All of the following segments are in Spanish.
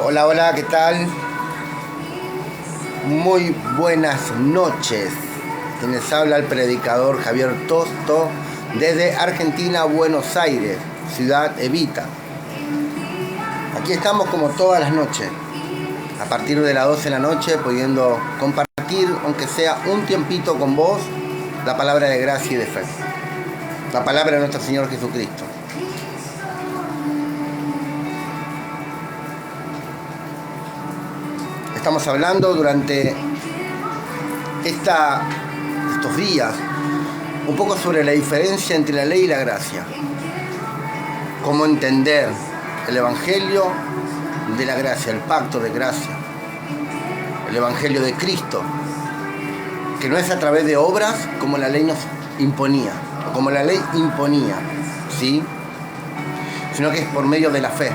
Hola, hola, ¿qué tal? Muy buenas noches. Quien les habla el predicador Javier Tosto desde Argentina, Buenos Aires, ciudad Evita. Aquí estamos como todas las noches, a partir de las 12 de la noche, pudiendo compartir, aunque sea un tiempito con vos, la palabra de gracia y de fe. La palabra de nuestro Señor Jesucristo. Estamos hablando durante estos días un poco sobre la diferencia entre la ley y la gracia. Cómo entender el Evangelio de la gracia, el pacto de gracia. El Evangelio de Cristo, que no es a través de obras como la ley nos imponía, o como la ley imponía, ¿sí? Sino que es por medio de la fe,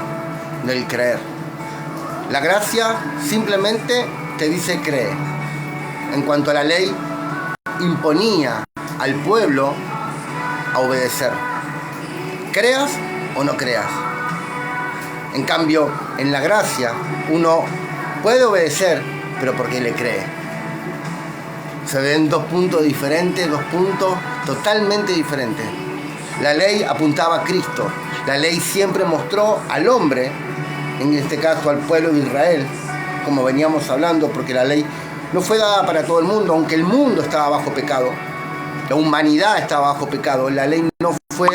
del creer. La gracia simplemente te dice cree. En cuanto a la ley, imponía al pueblo a obedecer. Creas o no creas. En cambio, en la gracia, uno puede obedecer, pero porque le cree. Se ven dos puntos diferentes, dos puntos totalmente diferentes. La ley apuntaba a Cristo. La ley siempre mostró al hombre, en este caso al pueblo de Israel, como veníamos hablando, porque la ley no fue dada para todo el mundo, aunque el mundo estaba bajo pecado, la humanidad estaba bajo pecado. La ley no fue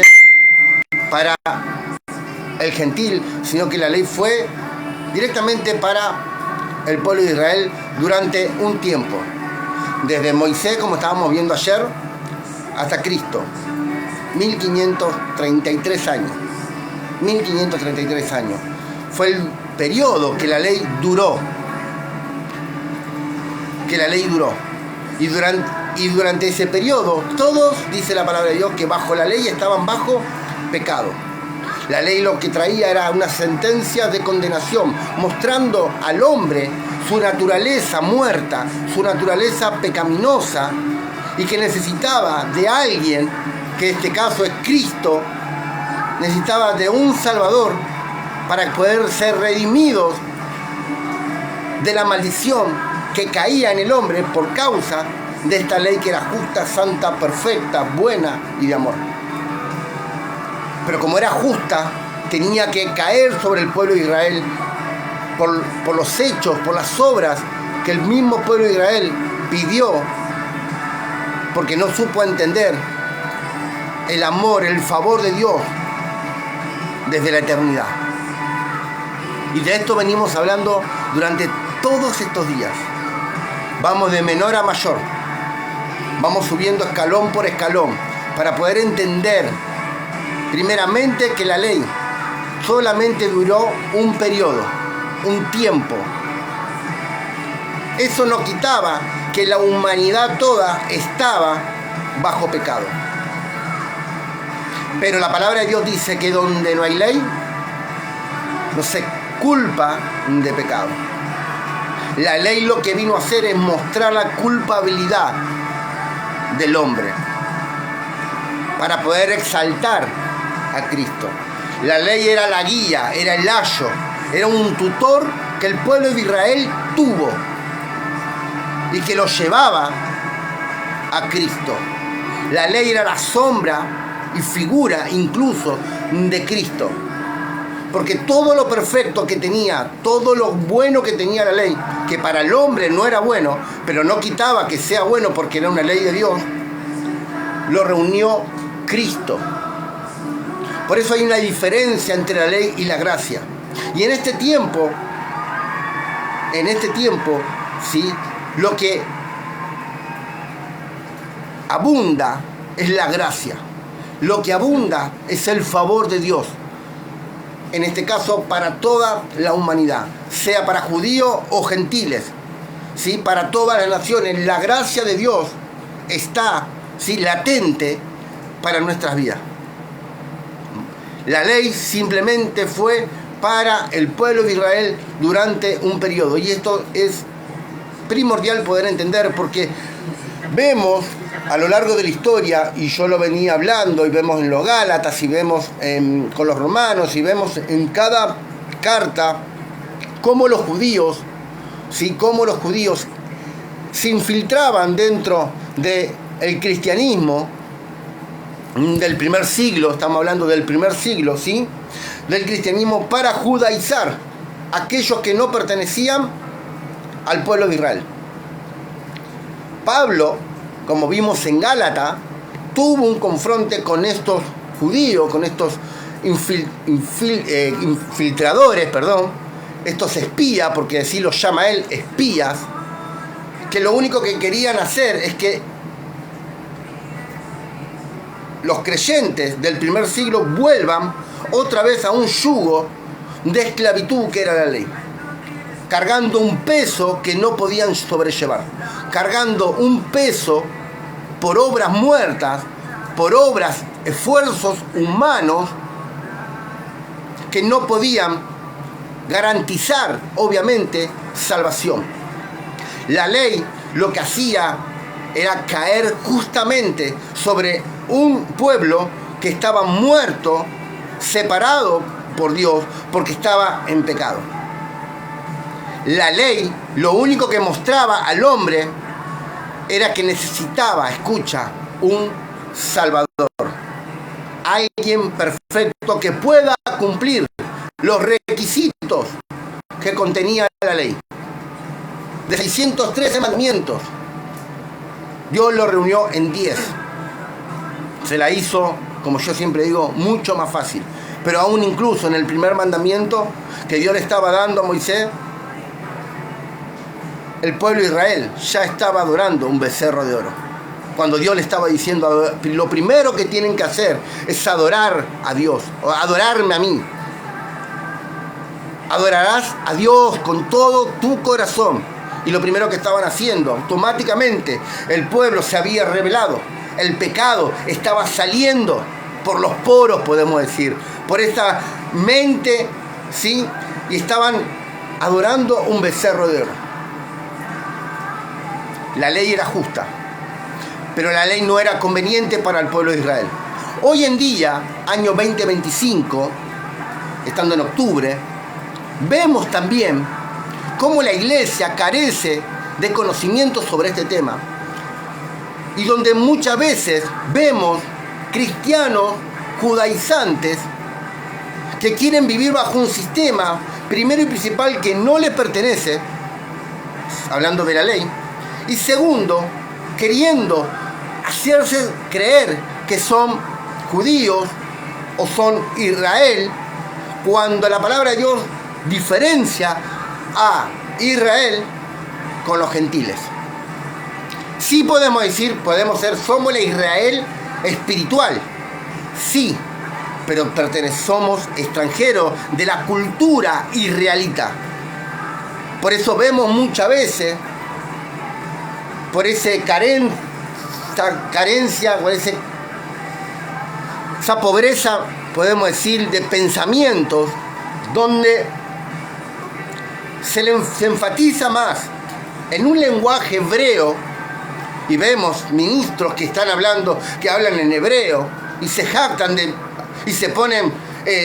para el gentil, sino que la ley fue directamente para el pueblo de Israel durante un tiempo, desde Moisés, como estábamos viendo ayer, hasta Cristo, 1533 años. 1533 años. Fue el periodo que la ley duró. Y durante ese periodo, todos, dice la palabra de Dios, que bajo la ley estaban bajo pecado. La ley lo que traía era una sentencia de condenación, mostrando al hombre su naturaleza muerta, su naturaleza pecaminosa, y que necesitaba de alguien, que en este caso es Cristo, necesitaba de un Salvador para poder ser redimidos de la maldición que caía en el hombre por causa de esta ley que era justa, santa, perfecta, buena y de amor. Pero como era justa, tenía que caer sobre el pueblo de Israel por los hechos, por las obras que el mismo pueblo de Israel pidió, porque no supo entender el amor, el favor de Dios desde la eternidad. Y de esto venimos hablando durante todos estos días. Vamos de menor a mayor. Vamos subiendo escalón por escalón para poder entender primeramente que la ley solamente duró un periodo, un tiempo. Eso no quitaba que la humanidad toda estaba bajo pecado. Pero la palabra de Dios dice que donde no hay ley, no se culpa de pecado. La ley lo que vino a hacer es mostrar la culpabilidad del hombre para poder exaltar a Cristo. La ley era la guía, era el ayo, era un tutor que el pueblo de Israel tuvo y que lo llevaba a Cristo. La ley era la sombra y figura incluso de Cristo. Porque todo lo perfecto que tenía, todo lo bueno que tenía la ley, que para el hombre no era bueno, pero no quitaba que sea bueno porque era una ley de Dios, lo reunió Cristo. Por eso hay una diferencia entre la ley y la gracia. Y en este tiempo, ¿sí? Lo que abunda es la gracia. Lo que abunda es el favor de Dios. En este caso para toda la humanidad, sea para judíos o gentiles, ¿sí? Para todas las naciones, la gracia de Dios está, ¿sí?, latente para nuestras vidas. La ley simplemente fue para el pueblo de Israel durante un periodo, y esto es primordial poder entender, porque vemos a lo largo de la historia, y yo lo venía hablando, y vemos en los Gálatas, y vemos con los romanos, y vemos en cada carta cómo los judíos, ¿sí? Cómo los judíos se infiltraban dentro del cristianismo del primer siglo, estamos hablando del primer siglo, ¿sí? Del cristianismo para judaizar a aquellos que no pertenecían al pueblo de Israel. Pablo, como vimos en Gálatas, tuvo un confronte con estos judíos, con estos infiltradores, estos espías, porque así los llama él, espías, que lo único que querían hacer es que los creyentes del primer siglo vuelvan otra vez a un yugo de esclavitud que era la ley, cargando un peso que no podían sobrellevar, cargando un peso por obras muertas, por obras, esfuerzos humanos que no podían garantizar, obviamente, salvación. La ley lo que hacía era caer justamente sobre un pueblo que estaba muerto, separado por Dios, porque estaba en pecado. La ley lo único que mostraba al hombre era que necesitaba, escucha, un Salvador. Alguien perfecto que pueda cumplir los requisitos que contenía la ley. De 613 mandamientos, Dios lo reunió en 10. Se la hizo, como yo siempre digo, mucho más fácil. Pero aún incluso en el primer mandamiento que Dios le estaba dando a Moisés, el pueblo de Israel ya estaba adorando un becerro de oro. Cuando Dios le estaba diciendo, lo primero que tienen que hacer es adorar a Dios, o adorarme a mí. Adorarás a Dios con todo tu corazón. Y lo primero que estaban haciendo, automáticamente el pueblo se había rebelado. El pecado estaba saliendo por los poros, podemos decir, por esta mente, ¿sí? Y estaban adorando un becerro de oro. La ley era justa, pero la ley no era conveniente para el pueblo de Israel. Hoy en día, año 2025, estando en octubre, vemos también cómo la iglesia carece de conocimiento sobre este tema. Y donde muchas veces vemos cristianos judaizantes que quieren vivir bajo un sistema, primero y principal, que no les pertenece, hablando de la ley, y segundo, queriendo hacerse creer que son judíos o son Israel, cuando la palabra de Dios diferencia a Israel con los gentiles. Sí podemos decir, somos la Israel espiritual, sí, pero somos extranjeros de la cultura israelita. Por eso vemos muchas veces, por esa carencia, por esa pobreza, podemos decir, de pensamientos, donde se enfatiza más en un lenguaje hebreo, y vemos ministros que hablan en hebreo, y se jactan y se ponen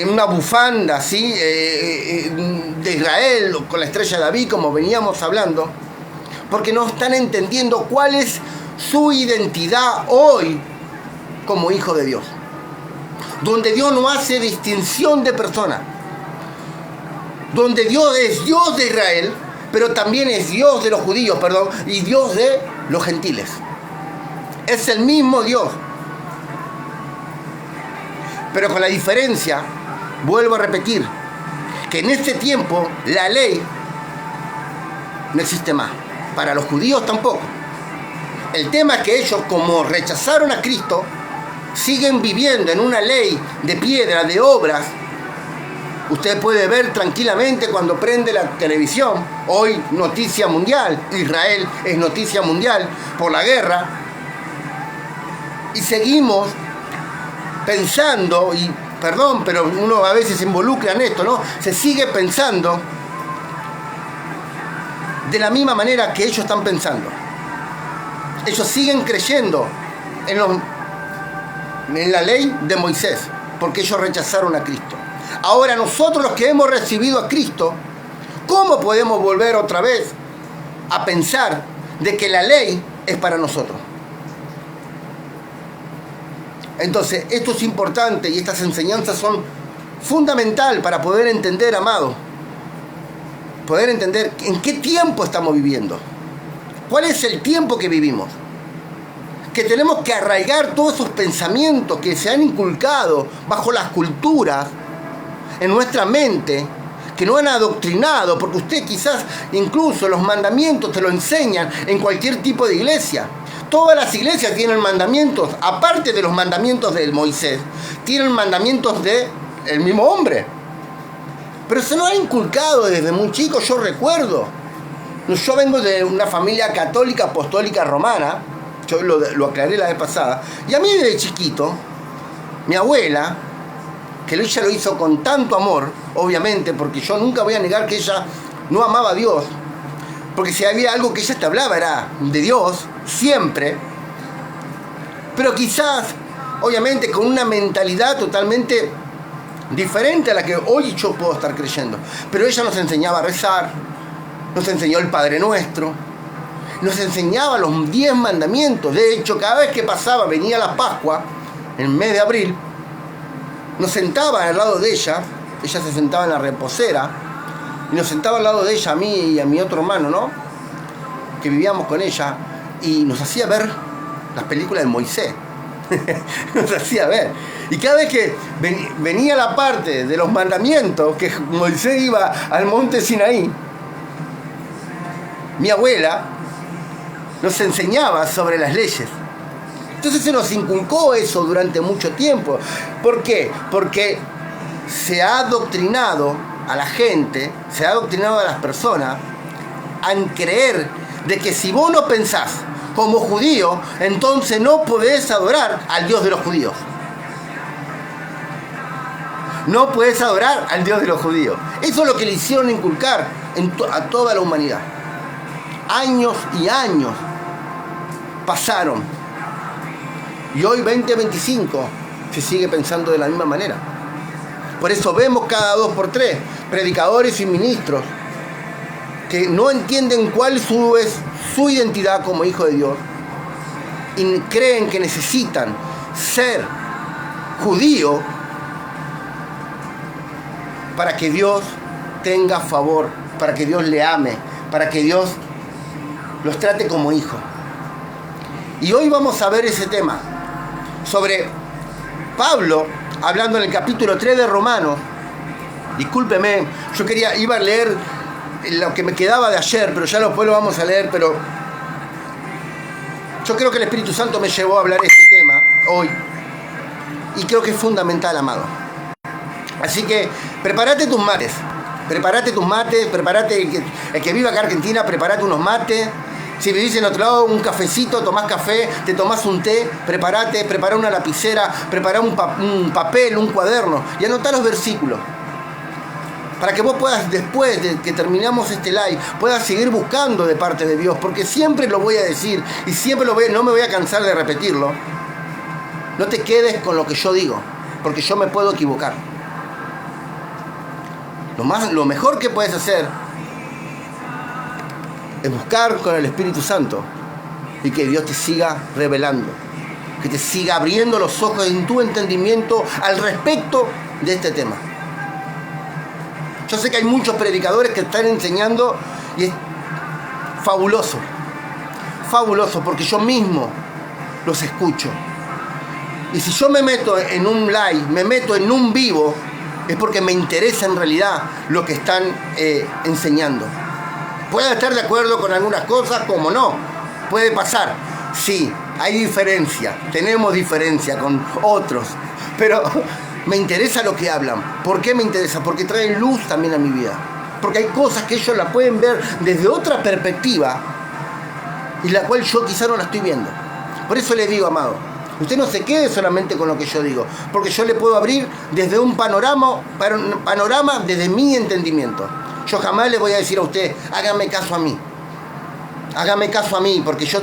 una bufanda, ¿sí? De Israel, con la estrella de David, como veníamos hablando, porque no están entendiendo cuál es su identidad hoy como hijo de Dios, donde Dios no hace distinción de personas, donde Dios es Dios de Israel, pero también es Dios de los judíos, y Dios de los gentiles. Es el mismo Dios. Pero con la diferencia, vuelvo a repetir, que en este tiempo la ley no existe más. Para los judíos tampoco. El tema es que ellos, como rechazaron a Cristo, siguen viviendo en una ley de piedra, de obras. Usted puede ver tranquilamente cuando prende la televisión, hoy noticia mundial, Israel es noticia mundial por la guerra, y seguimos pensando, y perdón, pero uno a veces se involucra en esto, ¿no? Se sigue pensando de la misma manera que ellos están pensando. Ellos siguen creyendo en la ley de Moisés, porque ellos rechazaron a Cristo. Ahora nosotros, los que hemos recibido a Cristo, ¿cómo podemos volver otra vez a pensar de que la ley es para nosotros? Entonces, esto es importante y estas enseñanzas son fundamentales para poder entender, amado. Poder entender en qué tiempo estamos viviendo. ¿Cuál es el tiempo que vivimos? Que tenemos que arraigar todos esos pensamientos que se han inculcado bajo las culturas en nuestra mente, que nos han adoctrinado, porque usted quizás incluso los mandamientos te lo enseñan en cualquier tipo de iglesia. Todas las iglesias tienen mandamientos, aparte de los mandamientos de Moisés, tienen mandamientos del mismo hombre. Pero se nos ha inculcado desde muy chico, yo recuerdo. Yo vengo de una familia católica apostólica romana, yo lo aclaré la vez pasada, y a mí desde chiquito, mi abuela, que ella lo hizo con tanto amor, obviamente, porque yo nunca voy a negar que ella no amaba a Dios, porque si había algo que ella te hablaba era de Dios, siempre, pero quizás, obviamente, con una mentalidad totalmente diferente a la que hoy yo puedo estar creyendo. Pero ella nos enseñaba a rezar, nos enseñó el Padre Nuestro, nos enseñaba los 10 mandamientos. De hecho, cada vez que pasaba, venía la Pascua, en el mes de abril, nos sentaba al lado de ella se sentaba en la reposera, y nos sentaba al lado de ella, a mí y a mi otro hermano, ¿no?, que vivíamos con ella, y nos hacía ver las películas de Moisés. Nos hacía ver. Y cada vez que venía la parte de los mandamientos, que Moisés iba al monte Sinaí, mi abuela nos enseñaba sobre las leyes. Entonces se nos inculcó eso durante mucho tiempo. ¿Por qué? Porque se ha adoctrinado a la gente, se ha adoctrinado a las personas a creer de que si vos no pensás como judío, entonces no podés adorar al Dios de los judíos. No podés adorar al Dios de los judíos. Eso es lo que le hicieron inculcar a toda la humanidad. Años y años pasaron. Y hoy 2025 se sigue pensando de la misma manera. Por eso vemos cada 2 por 3 predicadores y ministros que no entienden cuál es su identidad como hijo de Dios y creen que necesitan ser judío para que Dios tenga favor, para que Dios le ame, para que Dios los trate como hijos. Y hoy vamos a ver ese tema sobre Pablo, hablando en el capítulo 3 de Romanos. Discúlpeme, iba a leer lo que me quedaba de ayer, pero ya después lo vamos a leer, pero yo creo que el Espíritu Santo me llevó a hablar este tema hoy, y creo que es fundamental, amado. Así que prepárate tus mates, prepárate, el que viva acá en Argentina, prepárate unos mates. Si vivís en otro lado, un cafecito, tomás café, te tomás un té, prepara una lapicera, prepara un papel, un cuaderno y anotá los versículos. Para que vos puedas, después de que terminamos este live, puedas seguir buscando de parte de Dios, porque siempre lo voy a decir y siempre no me voy a cansar de repetirlo. No te quedes con lo que yo digo, porque yo me puedo equivocar. Lo mejor que puedes hacer es buscar con el Espíritu Santo y que Dios te siga revelando, que te siga abriendo los ojos en tu entendimiento al respecto de este tema. Yo sé que hay muchos predicadores que están enseñando y es fabuloso, porque yo mismo los escucho. Y si yo me meto en un live, me meto en un vivo, es porque me interesa en realidad lo que están enseñando. Puede estar de acuerdo con algunas cosas, como no, puede pasar. Sí, hay diferencia, tenemos diferencia con otros, pero me interesa lo que hablan. ¿Por qué me interesa? Porque traen luz también a mi vida. Porque hay cosas que ellos la pueden ver desde otra perspectiva y la cual yo quizá no la estoy viendo. Por eso les digo, amado, usted no se quede solamente con lo que yo digo, porque yo le puedo abrir desde un panorama desde mi entendimiento. Yo jamás le voy a decir a usted, hágame caso a mí. Hágame caso a mí, porque yo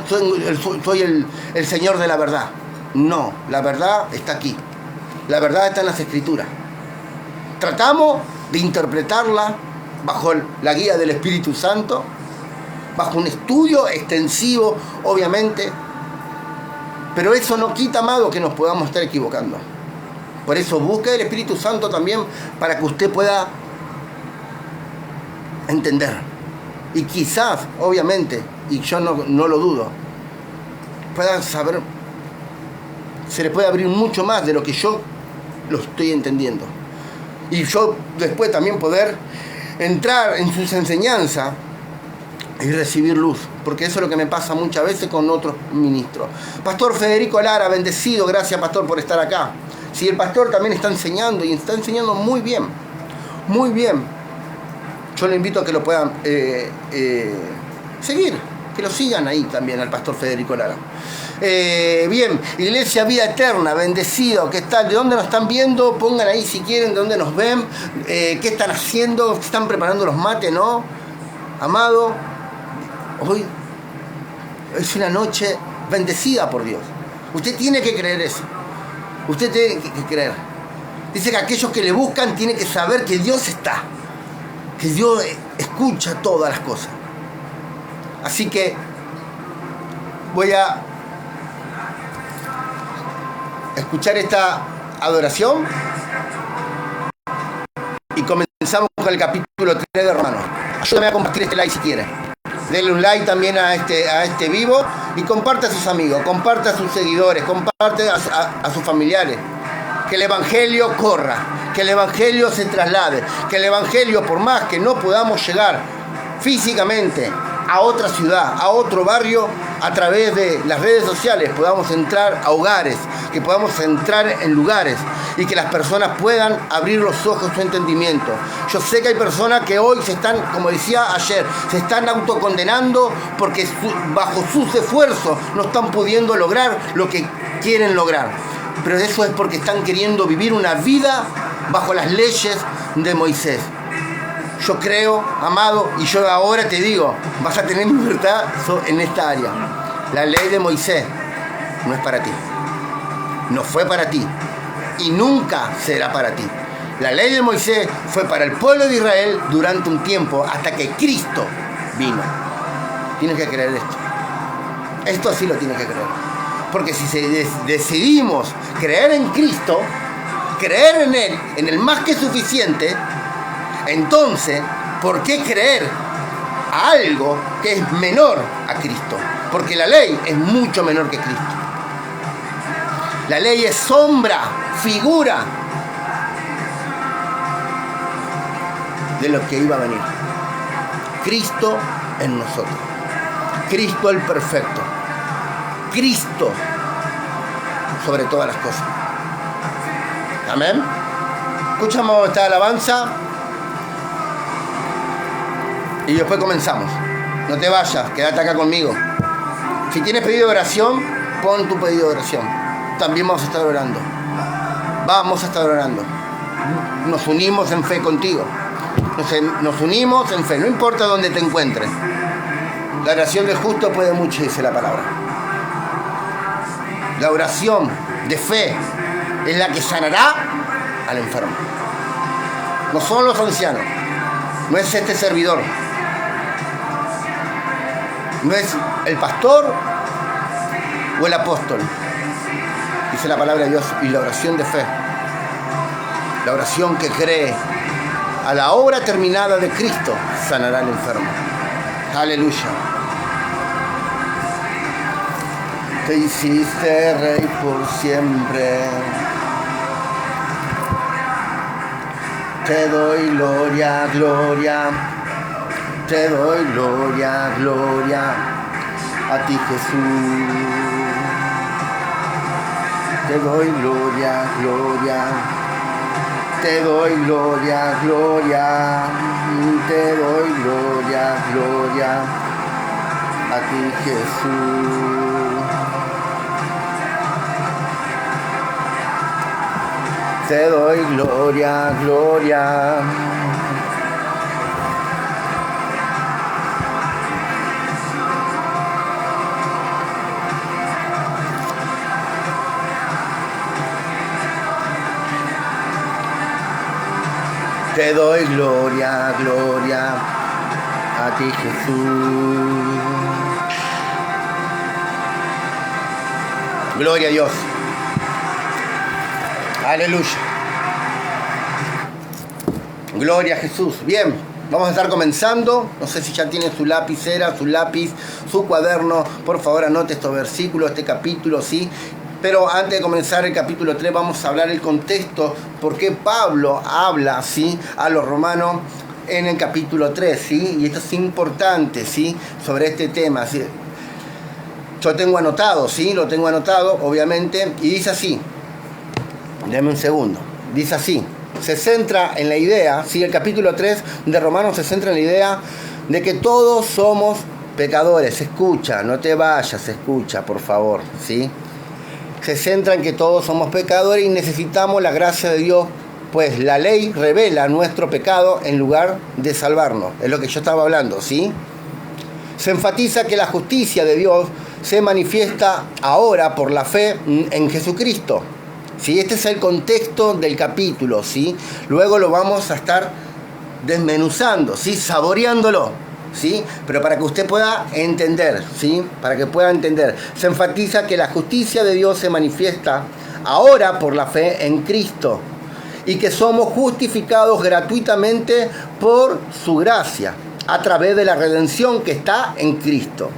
soy el Señor de la verdad. No, la verdad está aquí. La verdad está en las Escrituras. Tratamos de interpretarla bajo la guía del Espíritu Santo, bajo un estudio extensivo, obviamente. Pero eso no quita, amado, que nos podamos estar equivocando. Por eso busque el Espíritu Santo también para que usted pueda entender. Y quizás, obviamente, y yo no lo dudo, pueda saber, se le puede abrir mucho más de lo que yo lo estoy entendiendo. Y yo después también poder entrar en sus enseñanzas y recibir luz, porque eso es lo que me pasa muchas veces con otros ministros. Pastor Federico Lara, bendecido, gracias pastor por estar acá. Si el pastor también está enseñando y está enseñando muy bien, muy bien, yo le invito a que lo puedan seguir, que lo sigan ahí también al pastor Federico Lara. Bien, Iglesia Vida Eterna, bendecido, ¿qué tal? ¿De dónde nos están viendo? Pongan ahí si quieren, de dónde nos ven, qué están haciendo, están preparando los mates, ¿no? Amado, hoy es una noche bendecida por Dios. Usted tiene que creer eso. Usted tiene que creer. Dice que aquellos que le buscan tienen que saber que Dios está, que Dios escucha todas las cosas. Así que voy a escuchar esta adoración y comenzamos con el capítulo 3 de Romanos. Ayúdame a compartir este like si quiere. Denle un like también a este vivo y comparte a sus amigos, comparte a sus seguidores, comparte a sus familiares. Que el Evangelio corra, que el Evangelio se traslade, que el Evangelio, por más que no podamos llegar físicamente a otra ciudad, a otro barrio, a través de las redes sociales podamos entrar a hogares, que podamos entrar en lugares y que las personas puedan abrir los ojos, su entendimiento. Yo sé que hay personas que hoy se están, como decía ayer, se están autocondenando porque bajo sus esfuerzos no están pudiendo lograr lo que quieren lograr. Pero eso es porque están queriendo vivir una vida bajo las leyes de Moisés. Yo creo, amado, y yo ahora te digo, vas a tener libertad en esta área. La ley de Moisés no es para ti. No fue para ti. Y nunca será para ti. La ley de Moisés fue para el pueblo de Israel durante un tiempo, hasta que Cristo vino. Tienes que creer esto. Esto sí lo tienes que creer. Porque si decidimos creer en Cristo, creer en Él, en el más que suficiente, entonces, ¿por qué creer a algo que es menor a Cristo? Porque la ley es mucho menor que Cristo. La ley es sombra, figura de lo que iba a venir. Cristo en nosotros. Cristo el perfecto. Cristo sobre todas las cosas. Amén. Escuchamos esta alabanza y después comenzamos. No te vayas, quédate acá conmigo. Si tienes pedido de oración, pon tu pedido de oración. También vamos a estar orando. Vamos a estar orando. Nos unimos en fe contigo. Nos unimos en fe, no importa dónde te encuentres. La oración del justo puede mucho, dice la palabra. La oración de fe es la que sanará al enfermo. No son los ancianos, no es este servidor, no es el pastor o el apóstol. Dice la palabra de Dios, y la oración de fe, la oración que cree a la obra terminada de Cristo, sanará al enfermo. Aleluya. Te hiciste rey por siempre. Te doy gloria, gloria. Te doy gloria, gloria. A ti, Jesús. Te doy gloria, gloria. Te doy gloria, gloria. Te doy gloria, gloria. A ti, Jesús. Te doy gloria, gloria. Te doy gloria, gloria a ti, Jesús. Gloria a Dios. Aleluya. Gloria a Jesús. Bien, vamos a estar comenzando. No sé si ya tienen su lapicera, su lápiz, su cuaderno. Por favor, anote estos versículos, este capítulo, ¿sí? Pero antes de comenzar el capítulo 3, vamos a hablar el contexto. Por qué Pablo habla, ¿sí?, a los romanos en el capítulo 3, ¿sí? Y esto es importante, ¿sí?, sobre este tema, ¿sí? Yo tengo anotado, ¿sí? Lo tengo anotado, obviamente. Y dice así. Deme un segundo. Dice así. Se centra en la idea, ¿sí? El capítulo 3 de Romanos se centra en la idea de que todos somos pecadores. Escucha, no te vayas, escucha, por favor, ¿sí? Se centra en que todos somos pecadores y necesitamos la gracia de Dios, pues la ley revela nuestro pecado en lugar de salvarnos. Es lo que yo estaba hablando, ¿sí? Se enfatiza que la justicia de Dios se manifiesta ahora por la fe en Jesucristo. ¿Sí? Este es el contexto del capítulo, ¿sí? Luego lo vamos a estar desmenuzando, ¿sí? Saboreándolo, ¿sí? Pero para que usted pueda entender, ¿sí? Para que pueda entender. Se enfatiza que la justicia de Dios se manifiesta ahora por la fe en Cristo y que somos justificados gratuitamente por su gracia a través de la redención que está en Cristo.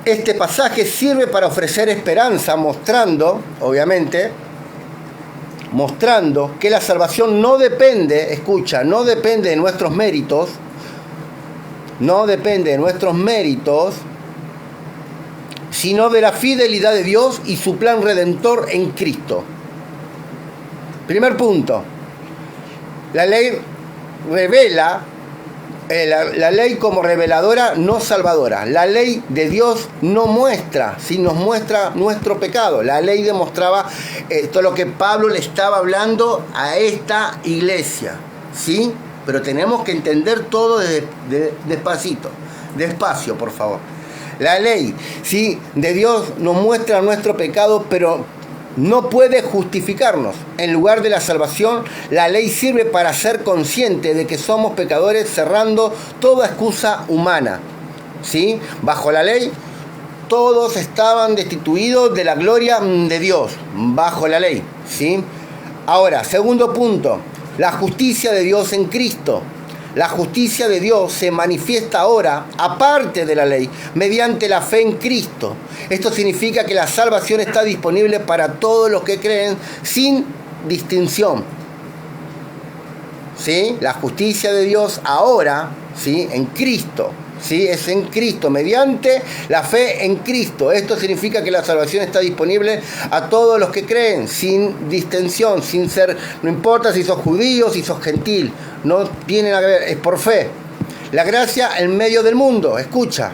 Este pasaje sirve para ofrecer esperanza, mostrando, obviamente, que la salvación no depende, escucha, no depende de nuestros méritos, sino de la fidelidad de Dios y su plan redentor en Cristo. Primer punto, la ley revela, la ley como reveladora, no salvadora. La ley de Dios no muestra, si nos muestra nuestro pecado. La ley demostraba esto, lo que Pablo le estaba hablando a esta iglesia, ¿sí? Pero tenemos que entender todo despacito, despacio, por favor. La ley, ¿sí?, de Dios nos muestra nuestro pecado, pero no puede justificarnos. En lugar de la salvación, la ley sirve para ser consciente de que somos pecadores, cerrando toda excusa humana, ¿sí? Bajo la ley, todos estaban destituidos de la gloria de Dios, bajo la ley, ¿sí? Ahora, segundo punto, la justicia de Dios en Cristo. La justicia de Dios se manifiesta ahora, aparte de la ley, mediante la fe en Cristo. Esto significa que la salvación está disponible para todos los que creen sin distinción. ¿Sí? La justicia de Dios ahora, ¿sí?, en Cristo. ¿Sí? Es en Cristo, mediante la fe en Cristo. Esto significa que la salvación está disponible a todos los que creen, sin distinción, sin ser, no importa si sos judío, si sos gentil, no tiene nada que ver, es por fe. La gracia en medio del mundo, escucha.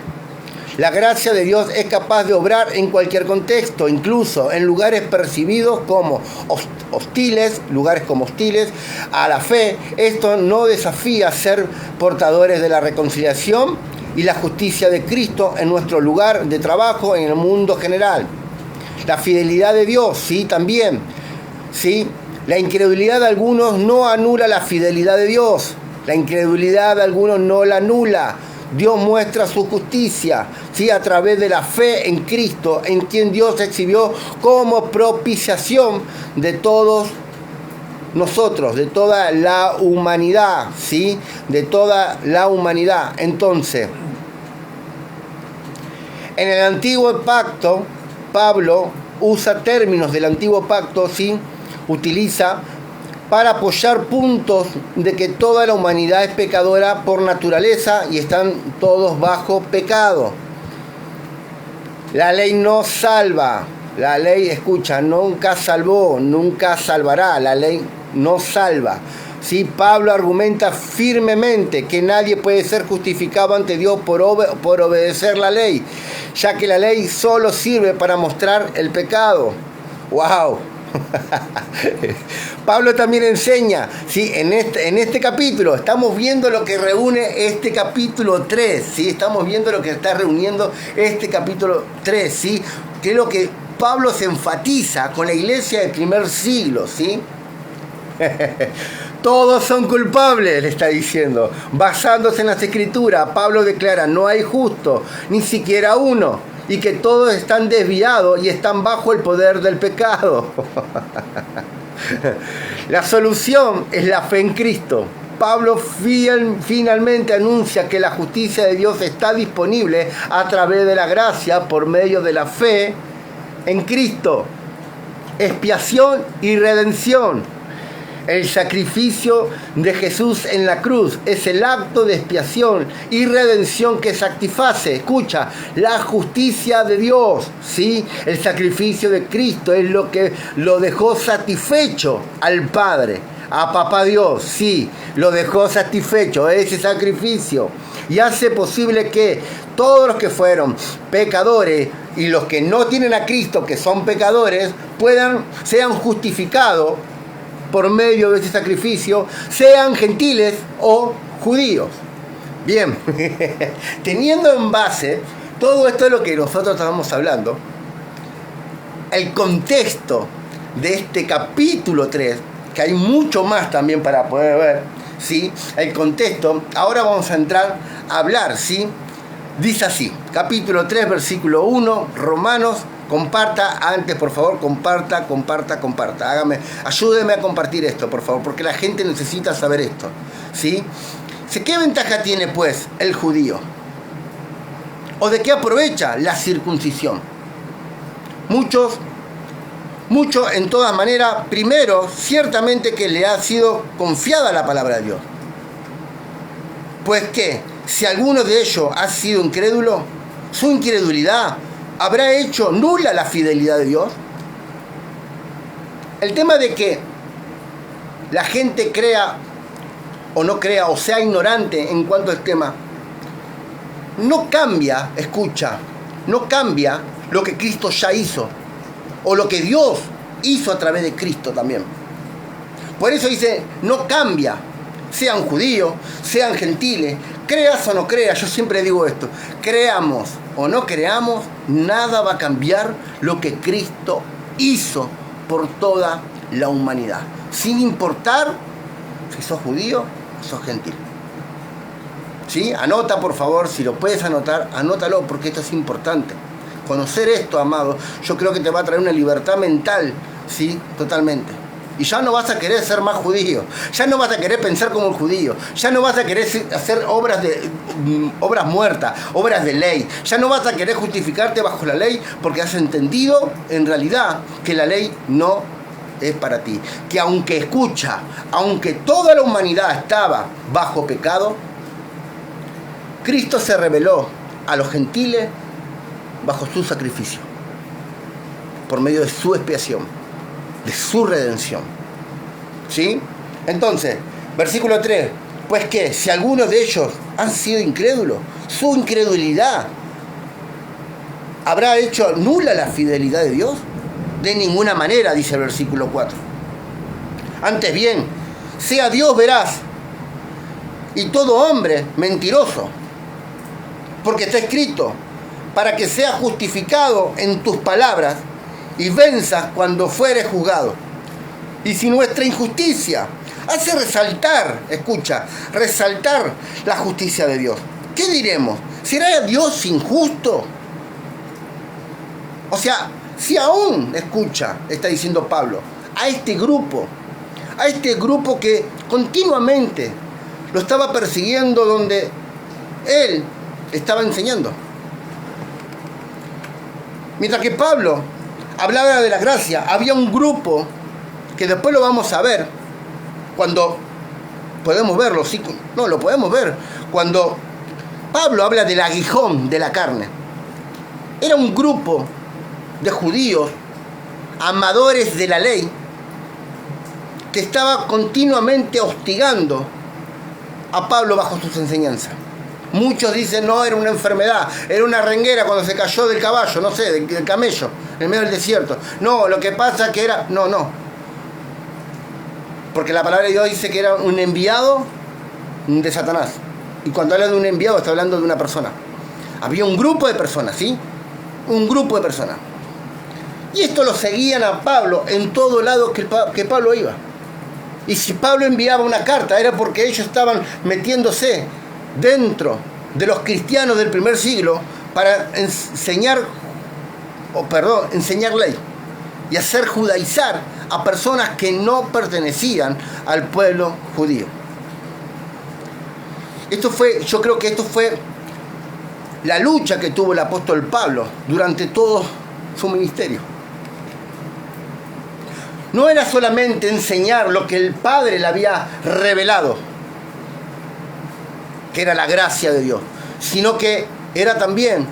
La gracia de Dios es capaz de obrar en cualquier contexto, incluso en lugares percibidos como hostiles, a la fe. Esto no desafía ser portadores de la reconciliación y la justicia de Cristo en nuestro lugar de trabajo, en el mundo general. La fidelidad de Dios, sí, también, sí. La incredulidad de algunos no anula la fidelidad de Dios. La incredulidad de algunos no la anula. Dios muestra su justicia, ¿sí?, a través de la fe en Cristo, en quien Dios exhibió como propiciación de todos nosotros, de toda la humanidad, ¿sí?, de toda la humanidad. Entonces, en el Antiguo Pacto, Pablo usa términos del Antiguo Pacto, ¿sí?, utiliza para apoyar puntos de que toda la humanidad es pecadora por naturaleza y están todos bajo pecado. La ley no salva. La ley, escucha, nunca salvó, nunca salvará. La ley no salva. Sí, Pablo argumenta firmemente que nadie puede ser justificado ante Dios por obedecer la ley, ya que la ley solo sirve para mostrar el pecado. ¡Wow! Pablo también enseña, ¿sí?, en este capítulo, estamos viendo lo que reúne este capítulo 3, ¿sí? Estamos viendo lo que está reuniendo este capítulo 3, ¿sí? Que es lo que Pablo se enfatiza con la iglesia del primer siglo, ¿sí? Todos son culpables, le está diciendo. Basándose en las Escrituras, Pablo declara, no hay justo, ni siquiera uno, y que todos están desviados y están bajo el poder del pecado. La solución es la fe en Cristo. Pablo finalmente anuncia que la justicia de Dios está disponible a través de la gracia por medio de la fe en Cristo. Expiación y redención. El sacrificio de Jesús en la cruz es el acto de expiación y redención que satisface, escucha, la justicia de Dios, ¿sí? El sacrificio de Cristo es lo que lo dejó satisfecho al Padre, a Papá Dios, sí, lo dejó satisfecho ese sacrificio y hace posible que todos los que fueron pecadores y los que no tienen a Cristo, que son pecadores, sean justificados por medio de ese sacrificio, sean gentiles o judíos. Bien, teniendo en base todo esto de lo que nosotros estábamos hablando, el contexto de este capítulo 3, que hay mucho más también para poder ver, ¿sí? El contexto, ahora vamos a entrar a hablar, ¿sí? Dice así, capítulo 3, versículo 1, Romanos. Comparta antes, por favor, comparta. Ayúdeme a compartir esto, por favor, porque la gente necesita saber esto, ¿sí? ¿Qué ventaja tiene, pues, el judío? ¿O de qué aprovecha la circuncisión? Muchos, en todas maneras, primero, ciertamente que le ha sido confiada la palabra de Dios. Pues que, si alguno de ellos ha sido incrédulo, su incredulidad ¿habrá hecho nula la fidelidad de Dios? El tema de que la gente crea o no crea o sea ignorante en cuanto al tema, no cambia, escucha, no cambia lo que Cristo ya hizo o lo que Dios hizo a través de Cristo también. Por eso dice, no cambia, sean judíos, sean gentiles, creas o no creas, yo siempre digo esto, creamos o no creamos, nada va a cambiar lo que Cristo hizo por toda la humanidad, sin importar si sos judío o sos gentil. ¿Sí? Anota, por favor, si lo puedes anotar, anótalo, porque esto es importante. Conocer esto, amado, yo creo que te va a traer una libertad mental, ¿sí? Totalmente. Y ya no vas a querer ser más judío, ya no vas a querer pensar como el judío, ya no vas a querer hacer obras muertas, obras de ley, ya no vas a querer justificarte bajo la ley porque has entendido en realidad que la ley no es para ti. Que aunque toda la humanidad estaba bajo pecado, Cristo se reveló a los gentiles bajo su sacrificio, por medio de su expiación, de su redención. ¿Sí? Entonces, versículo 3, pues que si algunos de ellos han sido incrédulos, su incredulidad ¿habrá hecho nula la fidelidad de Dios? De ninguna manera, dice el versículo 4. Antes bien, sea Dios veraz y todo hombre mentiroso, porque está escrito, para que seas justificado en tus palabras y venzas cuando fueres juzgado. Y si nuestra injusticia hace resaltar la justicia de Dios, ¿qué diremos? ¿Será Dios injusto? O sea, si aún, está diciendo Pablo, a este grupo que continuamente lo estaba persiguiendo donde él estaba enseñando. Mientras que Pablo hablaba de la gracia, había un grupo que después lo vamos a ver cuando podemos verlo, sí, no, lo podemos ver cuando Pablo habla del aguijón de la carne. Era un grupo de judíos amadores de la ley que estaba continuamente hostigando a Pablo bajo sus enseñanzas. Muchos dicen, no, era una enfermedad, era una renguera cuando se cayó del caballo, no sé, del camello, en medio del desierto. No, lo que pasa que era... No. Porque la palabra de Dios dice que era un enviado de Satanás. Y cuando habla de un enviado, está hablando de una persona. Había un grupo de personas, ¿sí? Un grupo de personas. Y esto lo seguían a Pablo en todo lado que Pablo iba. Y si Pablo enviaba una carta, era porque ellos estaban metiéndose dentro de los cristianos del primer siglo para enseñar ley y hacer judaizar a personas que no pertenecían al pueblo judío. Yo creo que esto fue la lucha que tuvo el apóstol Pablo durante todo su ministerio. No era solamente enseñar lo que el Padre le había revelado, que era la gracia de Dios, sino que era también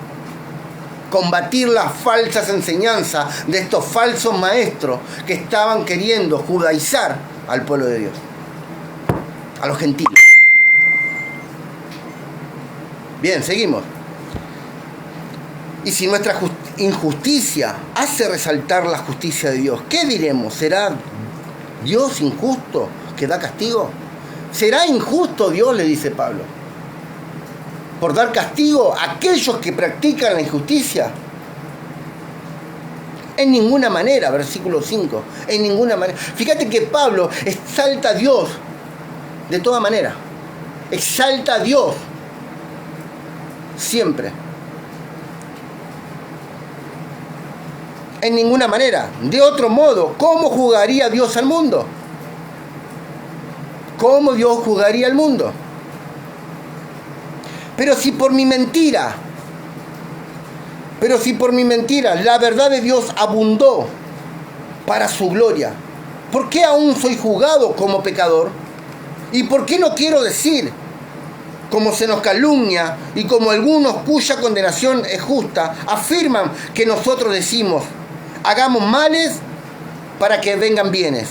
combatir las falsas enseñanzas de estos falsos maestros que estaban queriendo judaizar al pueblo de Dios, a los gentiles. Bien, seguimos. Y si nuestra injusticia hace resaltar la justicia de Dios, ¿qué diremos? ¿Será Dios injusto que da castigo? ¿Será injusto Dios, le dice Pablo, por dar castigo a aquellos que practican la injusticia? En ninguna manera, versículo 5, en ninguna manera. Fíjate que Pablo exalta a Dios de toda manera. Exalta a Dios siempre. En ninguna manera. De otro modo, ¿cómo jugaría Dios al mundo? ¿Cómo Dios jugaría al mundo? Pero si por mi mentira la verdad de Dios abundó para su gloria, ¿por qué aún soy juzgado como pecador? ¿Y por qué no quiero decir, como se nos calumnia y como algunos cuya condenación es justa, afirman que nosotros decimos, hagamos males para que vengan bienes?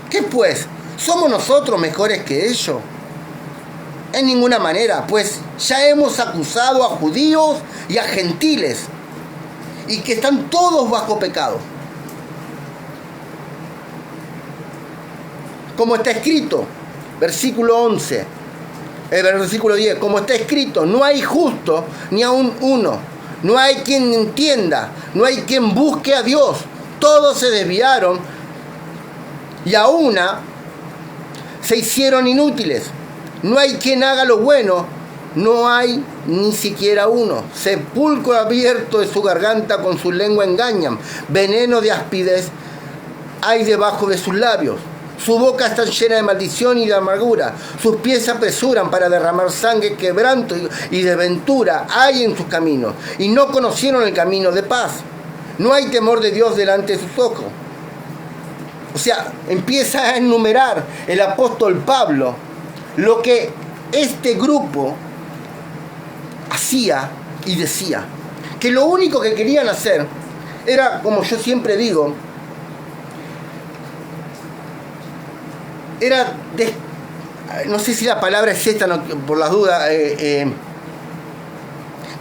¿Qué pues? ¿Somos nosotros mejores que ellos? En ninguna manera, pues ya hemos acusado a judíos y a gentiles, y que están todos bajo pecado. Como está escrito, versículo 11, versículo 10, como está escrito, no hay justo ni aun uno, no hay quien entienda, no hay quien busque a Dios, todos se desviaron y a una se hicieron inútiles. No hay quien haga lo bueno, no hay ni siquiera uno. Sepulcro abierto de su garganta, con su lengua engañan. Veneno de aspidez hay debajo de sus labios. Su boca está llena de maldición y de amargura. Sus pies se apresuran para derramar sangre, quebranto y desventura hay en sus caminos. Y no conocieron el camino de paz. No hay temor de Dios delante de sus ojos. O sea, empieza a enumerar el apóstol Pablo lo que este grupo hacía y decía. Que lo único que querían hacer era, como yo siempre digo, era, no sé si la palabra es esta, no, por las dudas,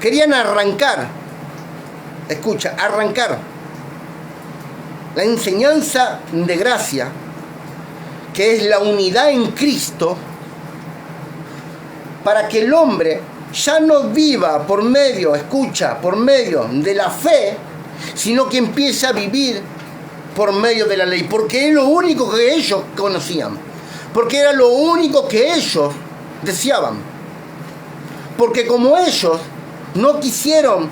querían arrancar la enseñanza de gracia, que es la unidad en Cristo, para que el hombre ya no viva por medio de la fe, sino que empiece a vivir por medio de la ley, porque es lo único que ellos conocían, porque era lo único que ellos deseaban, porque como ellos no quisieron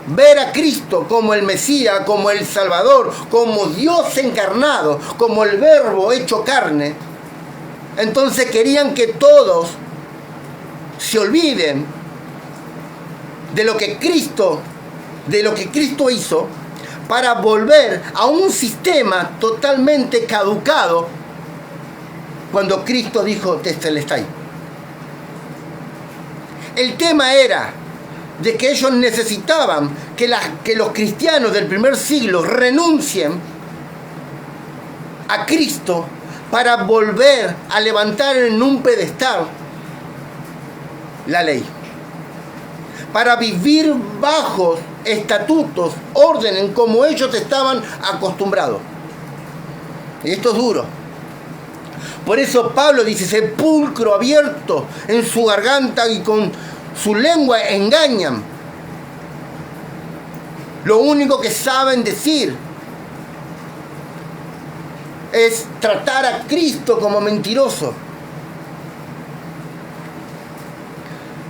ver a Cristo como el Mesías, como el Salvador, como Dios encarnado, como el Verbo hecho carne, entonces querían que todos se olviden de lo que Cristo hizo, para volver a un sistema totalmente caducado, cuando Cristo dijo Tetelestai. El tema era de que ellos necesitaban que los cristianos del primer siglo renuncien a Cristo para volver a levantar en un pedestal la ley, para vivir bajo estatutos, órdenes, como ellos estaban acostumbrados. Y esto es duro. Por eso Pablo dice, sepulcro abierto en su garganta y con su lengua engañan. Lo único que saben decir es tratar a Cristo como mentiroso.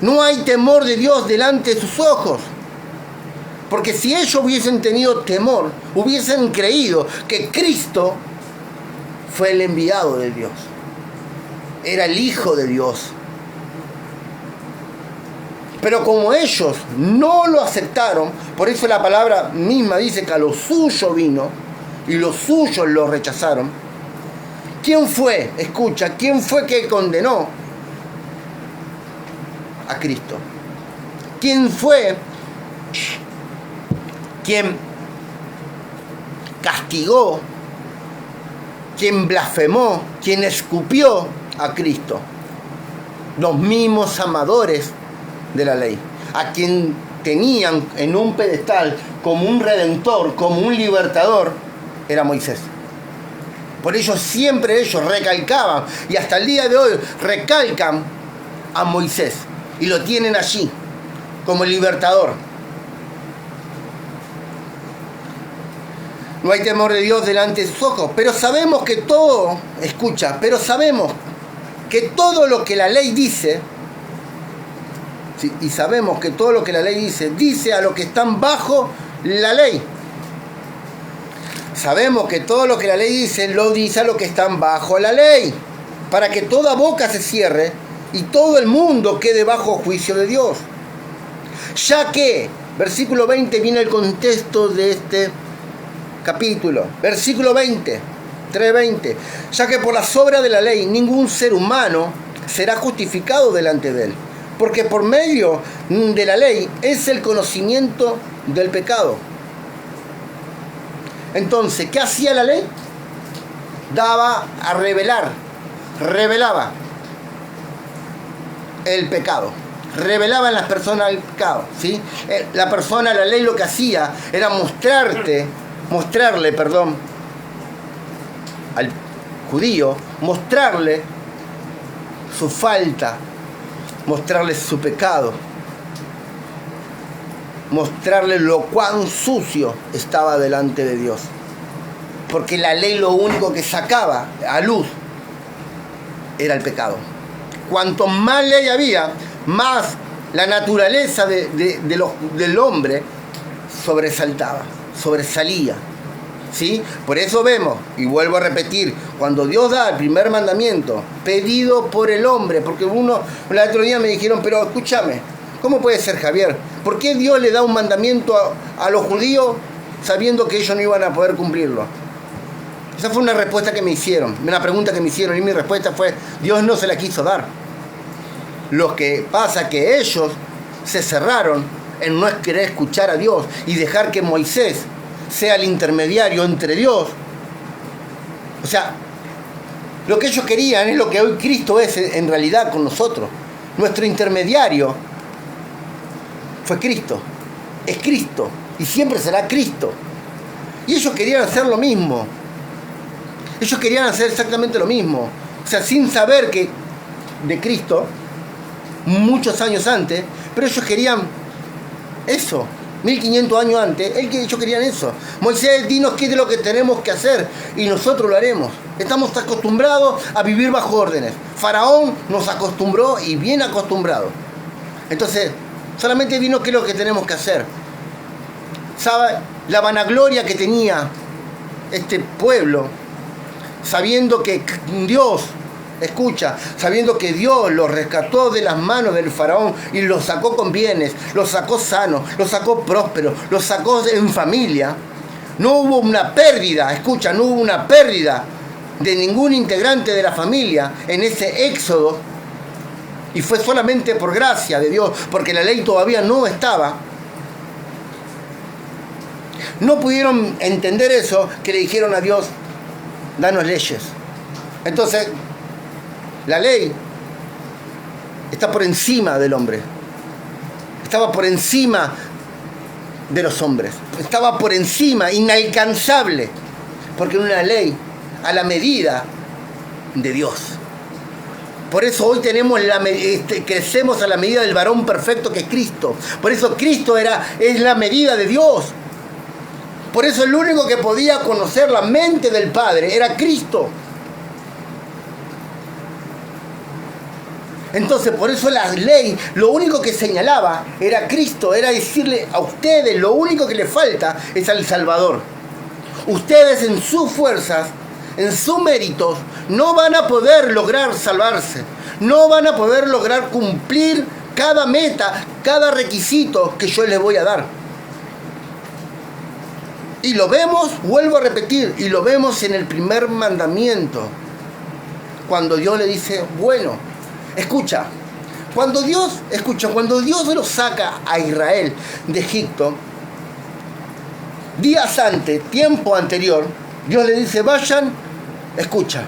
No hay temor de Dios delante de sus ojos. Porque si ellos hubiesen tenido temor, hubiesen creído que Cristo fue el enviado de Dios. Era el Hijo de Dios. Pero como ellos no lo aceptaron, por eso la palabra misma dice que a lo suyo vino y los suyos lo rechazaron. ¿Quién fue? Escucha, ¿quién fue que condenó a Cristo? ¿Quién fue quien castigó, quien blasfemó, quien escupió a Cristo? Los mismos amadores de la ley, a quien tenían en un pedestal como un redentor, como un libertador, era Moisés. Por ello siempre ellos recalcaban, y hasta el día de hoy recalcan a Moisés, y lo tienen allí como el libertador. No hay temor de Dios delante de sus ojos, pero sabemos que todo, escucha, pero sabemos que todo lo que la ley dice, y sabemos que todo lo que la ley dice a los que están bajo la ley. Sabemos que todo lo que la ley dice, lo dice a los que están bajo la ley, para que toda boca se cierre y todo el mundo quede bajo juicio de Dios. Ya que, versículo 20 viene el contexto de este capítulo. Versículo 20, 3:20. Ya que por las obras de la ley ningún ser humano será justificado delante de él. Porque por medio de la ley es el conocimiento del pecado. Entonces, ¿qué hacía la ley? Daba a revelaba el pecado. Revelaba en las personas el pecado, ¿sí? La ley lo que hacía era mostrarle, al judío, mostrarle su falta, mostrarle su pecado, mostrarle lo cuán sucio estaba delante de Dios. Porque la ley lo único que sacaba a luz era el pecado. Cuanto más ley había, más la naturaleza del hombre sobresalía. ¿Sí? Por eso vemos, y vuelvo a repetir, cuando Dios da el primer mandamiento, pedido por el hombre, porque el otro día me dijeron, pero escúchame, ¿cómo puede ser, Javier? ¿Por qué Dios le da un mandamiento a los judíos sabiendo que ellos no iban a poder cumplirlo? Esa fue una respuesta que me hicieron, una pregunta que me hicieron, y mi respuesta fue, Dios no se la quiso dar. Lo que pasa es que ellos se cerraron en no querer escuchar a Dios y dejar que Moisés sea el intermediario entre Dios. O sea, lo que ellos querían es lo que hoy Cristo es en realidad con nosotros. Nuestro intermediario fue Cristo, es Cristo y siempre será Cristo. Y ellos querían hacer lo mismo. Ellos querían hacer exactamente lo mismo. O sea, sin saber que de Cristo, muchos años antes, pero ellos querían eso. 1500 años antes, ellos querían eso. Moisés, dinos qué es lo que tenemos que hacer y nosotros lo haremos. Estamos acostumbrados a vivir bajo órdenes. Faraón nos acostumbró y bien acostumbrado. Entonces, solamente dinos qué es lo que tenemos que hacer. ¿Sabe? La vanagloria que tenía este pueblo, sabiendo que Dios, escucha, sabiendo que Dios los rescató de las manos del faraón y los sacó con bienes, los sacó sanos, los sacó prósperos, los sacó en familia, no hubo una pérdida, escucha, no hubo una pérdida de ningún integrante de la familia en ese éxodo, y fue solamente por gracia de Dios, porque la ley todavía no estaba. No pudieron entender eso, que le dijeron a Dios, danos leyes. Entonces, la ley está por encima del hombre. Estaba por encima de los hombres. Estaba por encima, inalcanzable. Porque era una ley a la medida de Dios. Por eso hoy tenemos crecemos a la medida del varón perfecto que es Cristo. Por eso Cristo es la medida de Dios. Por eso el único que podía conocer la mente del Padre era Cristo. Entonces, por eso la ley, lo único que señalaba era Cristo, era decirle a ustedes, lo único que les falta es al Salvador. Ustedes en sus fuerzas, en sus méritos, no van a poder lograr salvarse, no van a poder lograr cumplir cada meta, cada requisito que yo les voy a dar. Y lo vemos, vuelvo a repetir, y lo vemos en el primer mandamiento, cuando Dios le dice, bueno, escucha, cuando Dios lo saca a Israel de Egipto, días antes, tiempo anterior, Dios le dice, vayan, escucha,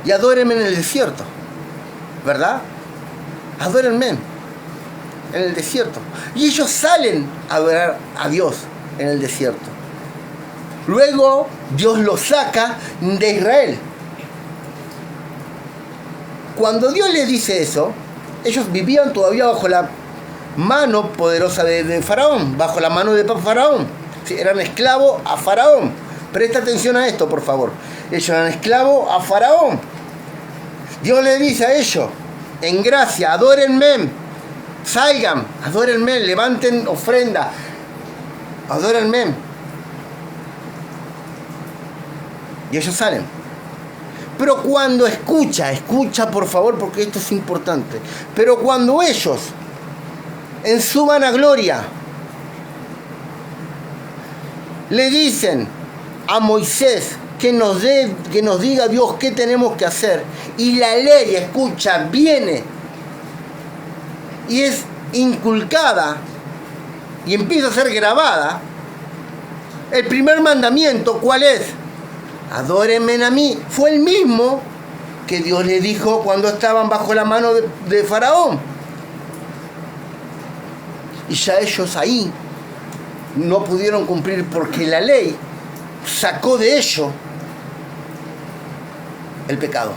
y adórenme en el desierto, ¿verdad? Adórenme en el desierto. Y ellos salen a adorar a Dios en el desierto. Luego Dios los saca de Israel. Cuando Dios les dice eso, ellos vivían todavía bajo la mano poderosa de Faraón, bajo la mano de Faraón. Sí, eran esclavos a Faraón. Presta atención a esto, por favor. Ellos eran esclavos a Faraón. Dios les dice a ellos, en gracia, adórenme, salgan, adórenme, levanten ofrenda, adórenme. Y ellos salen. Pero cuando escucha por favor, porque esto es importante. Pero cuando ellos, en su vanagloria, le dicen a Moisés que nos diga Dios qué tenemos que hacer, y la ley, escucha, viene y es inculcada y empieza a ser grabada, el primer mandamiento, ¿cuál es? Adórenme a mí. Fue el mismo que Dios le dijo cuando estaban bajo la mano de Faraón. Y ya ellos ahí no pudieron cumplir porque la ley sacó de ellos el pecado.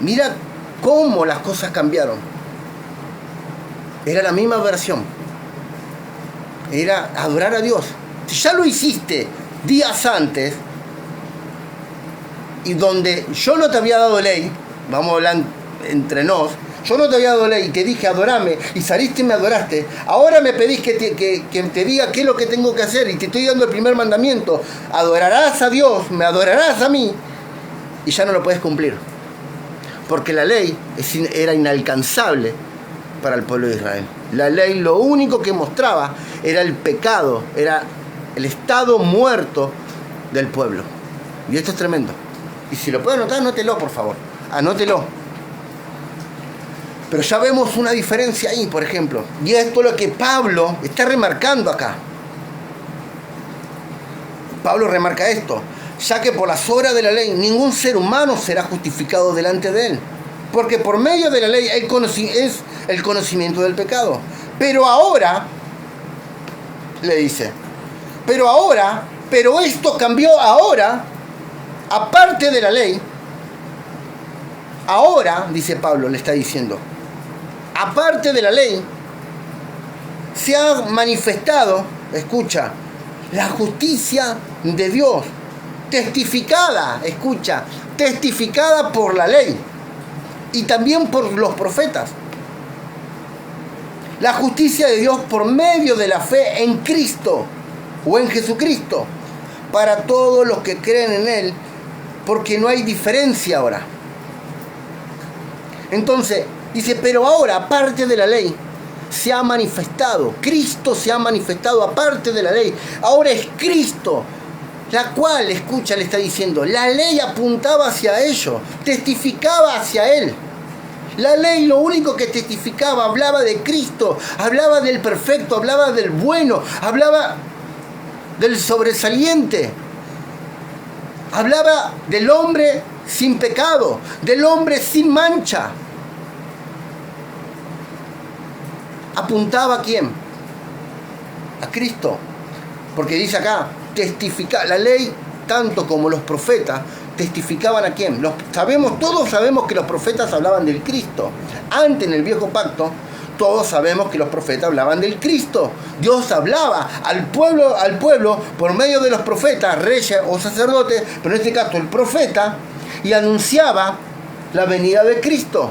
Mira cómo las cosas cambiaron. Era la misma versión. Era adorar a Dios. Si ya lo hiciste días antes, y donde yo no te había dado ley, vamos a hablar entre nos, yo no te había dado ley y te dije adorame, y saliste y me adoraste, ahora me pedís que te diga qué es lo que tengo que hacer, y te estoy dando el primer mandamiento, adorarás a Dios, me adorarás a mí, y ya no lo puedes cumplir, porque la ley era inalcanzable para el pueblo de Israel. La ley lo único que mostraba era el pecado, era el estado muerto del pueblo. Y esto es tremendo. Y si lo puede anotar, anótelo, por favor. Anótelo. Pero ya vemos una diferencia ahí, por ejemplo. Y esto es lo que Pablo está remarcando acá. Pablo remarca esto. Ya que por las obras de la ley, ningún ser humano será justificado delante de él. Porque por medio de la ley es el conocimiento del pecado. Pero ahora, le dice, pero esto cambió ahora, aparte de la ley, ahora, dice Pablo, le está diciendo, aparte de la ley, se ha manifestado, escucha, la justicia de Dios, testificada, escucha, testificada por la ley y también por los profetas. La justicia de Dios por medio de la fe en Cristo o en Jesucristo para todos los que creen en Él, porque no hay diferencia ahora. Entonces, dice, pero ahora, aparte de la ley, se ha manifestado, Cristo se ha manifestado aparte de la ley. Ahora es Cristo, la cual, escucha, le está diciendo, la ley apuntaba hacia ello, testificaba hacia Él. La ley lo único que testificaba, hablaba de Cristo, hablaba del perfecto, hablaba del bueno, hablaba del sobresaliente, hablaba del hombre sin pecado, del hombre sin mancha. ¿Apuntaba a quién? A Cristo. Porque dice acá, testificar, la ley, tanto como los profetas, testificaban a quién. Todos sabemos que los profetas hablaban del Cristo. Antes, en el viejo pacto, Todos sabemos que los profetas hablaban del Cristo. Dios hablaba al pueblo por medio de los profetas, reyes o sacerdotes, pero en este caso el profeta, y anunciaba la venida de Cristo.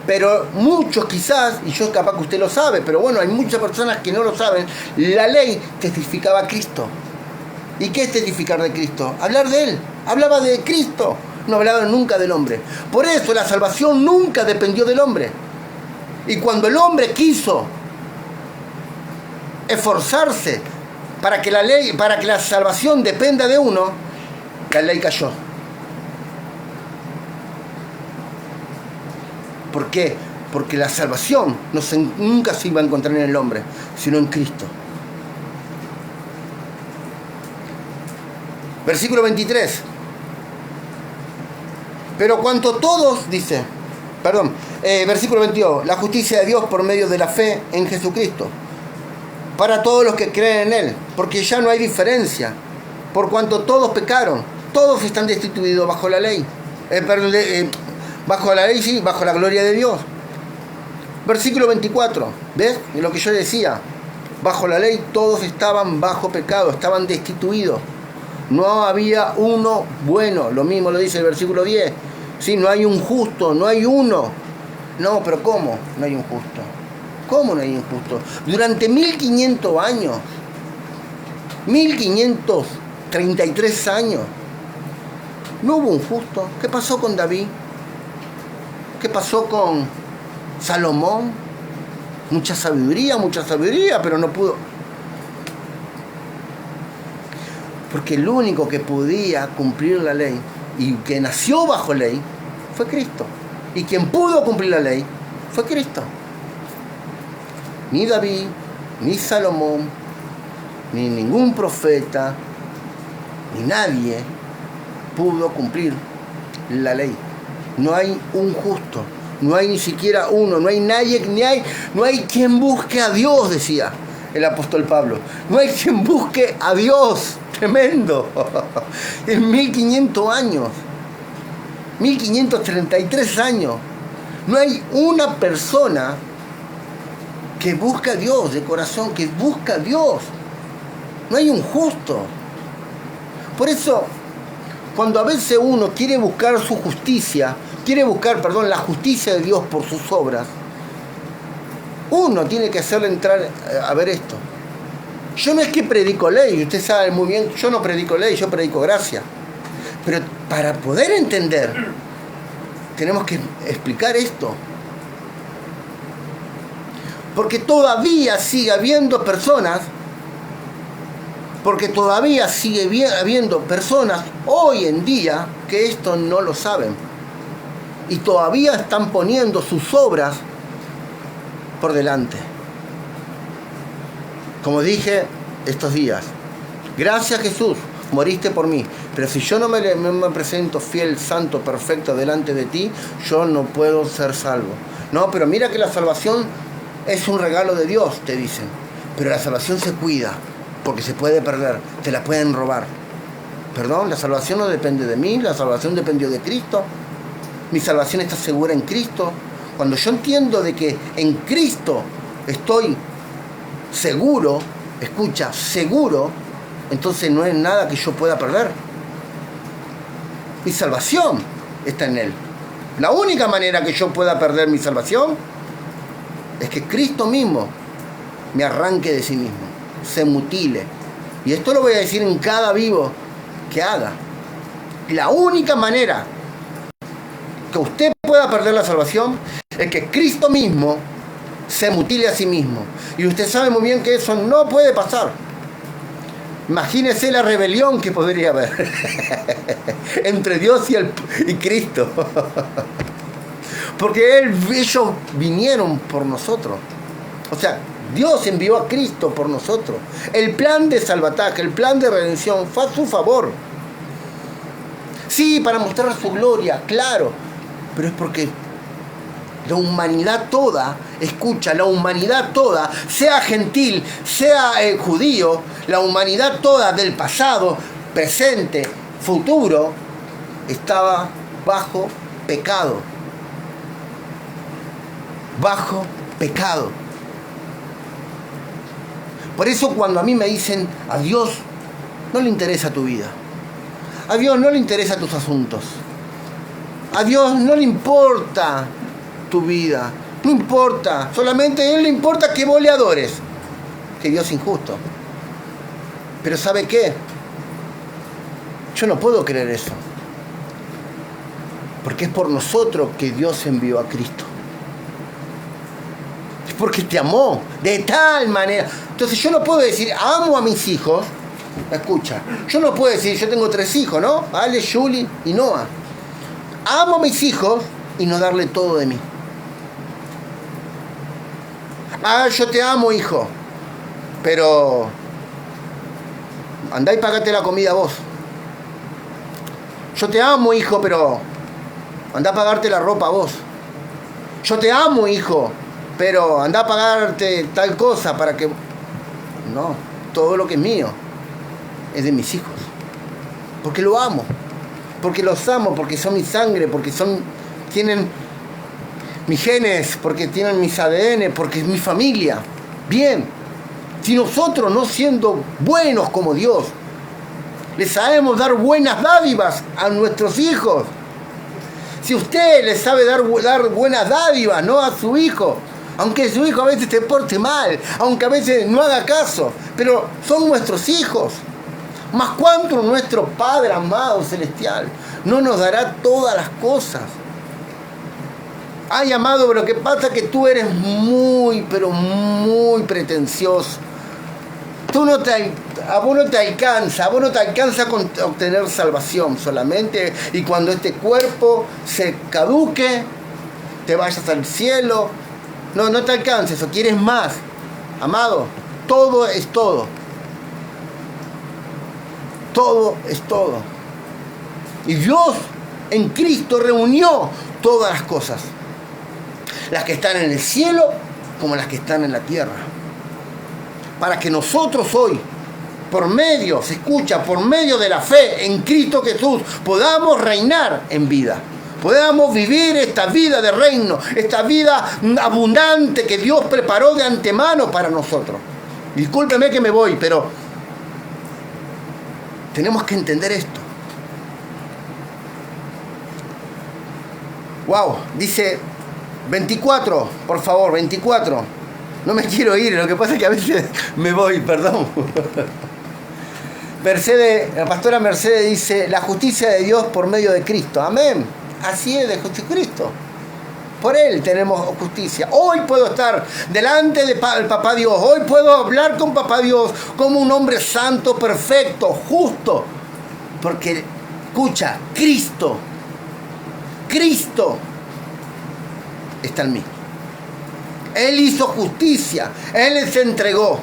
Pero muchos quizás, y yo capaz que usted lo sabe, pero bueno, hay muchas personas que no lo saben, la ley testificaba a Cristo. ¿Y qué es testificar de Cristo? Hablar de Él. Hablaba de Cristo, no hablaba nunca del hombre. Por eso la salvación nunca dependió del hombre. Y cuando el hombre quiso esforzarse para que la salvación dependa de uno, la ley cayó. ¿Por qué? Porque la salvación nunca se iba a encontrar en el hombre, sino en Cristo. Versículo 23. Pero cuanto todos, dice, versículo 22, la justicia de Dios por medio de la fe en Jesucristo, para todos los que creen en Él, porque ya no hay diferencia, por cuanto todos pecaron, todos están destituidos bajo la ley, bajo la ley, sí, bajo la gloria de Dios. Versículo 24, ¿ves? Es lo que yo decía, bajo la ley todos estaban bajo pecado, estaban destituidos. No había uno bueno, lo mismo lo dice el versículo 10. Sí, no hay un justo, no hay uno. No, pero ¿cómo no hay un justo? ¿Cómo no hay un justo? Durante 1500 años, 1533 años, no hubo un justo. ¿Qué pasó con David? ¿Qué pasó con Salomón? Mucha sabiduría, pero no pudo. Porque el único que podía cumplir la ley y que nació bajo ley fue Cristo. Y quien pudo cumplir la ley fue Cristo. Ni David, ni Salomón, ni ningún profeta, ni nadie pudo cumplir la ley. No hay un justo, no hay ni siquiera uno, no hay nadie, no hay quien busque a Dios, decía el apóstol Pablo. No hay quien busque a Dios. Tremendo. En 1500 años, 1533 años, no hay una persona que busca a Dios de corazón, que busca a Dios. No hay un justo. Por eso, cuando a veces uno quiere buscar su justicia, la justicia de Dios por sus obras, uno tiene que hacerle entrar a ver esto. Yo no es que predico ley, usted sabe muy bien, yo no predico ley, yo predico gracia. Pero para poder entender, tenemos que explicar esto. Porque todavía sigue habiendo personas hoy en día que esto no lo saben. Y todavía están poniendo sus obras por delante. Como dije estos días, gracias Jesús, moriste por mí, pero si yo no me presento fiel, santo, perfecto delante de ti, yo no puedo ser salvo. No, pero mira que la salvación es un regalo de Dios, te dicen, pero la salvación se cuida, porque se puede perder, te la pueden robar. Perdón, la salvación no depende de mí, la salvación dependió de Cristo, mi salvación está segura en Cristo. Cuando yo entiendo de que en Cristo estoy seguro, escucha, seguro, entonces no es nada que yo pueda perder. Mi salvación está en Él. La única manera que yo pueda perder mi salvación es que Cristo mismo me arranque de sí mismo, se mutile. Y esto lo voy a decir en cada vivo que haga. La única manera que usted pueda perder la salvación es que Cristo mismo se mutile a sí mismo. Y usted sabe muy bien que eso no puede pasar. Imagínese la rebelión que podría haber entre Dios y Cristo. Porque ellos vinieron por nosotros. O sea, Dios envió a Cristo por nosotros. El plan de salvataje, el plan de redención fue a su favor. Sí, para mostrar su gloria, claro. Pero es porque la humanidad toda, escucha, la humanidad toda, sea gentil, sea judío, la humanidad toda del pasado, presente, futuro, estaba bajo pecado. Bajo pecado. Por eso cuando a mí me dicen, a Dios no le interesa tu vida, a Dios no le interesa tus asuntos, a Dios no le importa tu vida, no importa, solamente a Él le importa que vos le adores, que Dios es injusto. Pero ¿sabe qué? Yo no puedo creer eso, porque es por nosotros que Dios envió a Cristo. Es porque te amó de tal manera. Entonces yo no puedo decir, amo a mis hijos. Escucha, yo no puedo decir, yo tengo 3 hijos, ¿no? Ale, Julie y Noah. Amo a mis hijos y no darle todo de mí. Ah, yo te amo, hijo, pero andá y pagate la comida vos. Yo te amo, hijo, pero andá a pagarte la ropa vos. Yo te amo, hijo, pero andá a pagarte tal cosa para que... No, todo lo que es mío es de mis hijos. Porque lo amo, porque los amo, porque son mi sangre, porque tienen mis genes, porque tienen mis ADN, porque es mi familia. Bien, si nosotros, no siendo buenos como Dios, le sabemos dar buenas dádivas a nuestros hijos, si usted le sabe dar buenas dádivas, ¿no?, a su hijo, aunque su hijo a veces se porte mal, aunque a veces no haga caso, pero son nuestros hijos, más cuánto nuestro Padre amado celestial no nos dará todas las cosas. Ay, amado, pero lo que pasa es que tú eres muy, pero muy pretencioso. A vos no te alcanza con obtener salvación solamente, y cuando este cuerpo se caduque, te vayas al cielo. No te alcanza eso, quieres más. Amado, todo es todo. Todo es todo. Y Dios en Cristo reunió todas las cosas, las que están en el cielo como las que están en la tierra, para que nosotros hoy, por medio de la fe en Cristo Jesús, podamos reinar en vida, podamos vivir esta vida de reino, esta vida abundante que Dios preparó de antemano para nosotros. Discúlpeme que me voy, pero tenemos que entender esto. Wow, dice 24, por favor, 24. No me quiero ir, lo que pasa es que a veces me voy, perdón. La pastora Mercedes dice, la justicia de Dios por medio de Cristo. Amén. Así es, de Jesucristo. Por Él tenemos justicia. Hoy puedo estar delante del Papá Dios. Hoy puedo hablar con Papá Dios como un hombre santo, perfecto, justo. Porque, escucha, Cristo está en mí. Él hizo justicia. Él se entregó.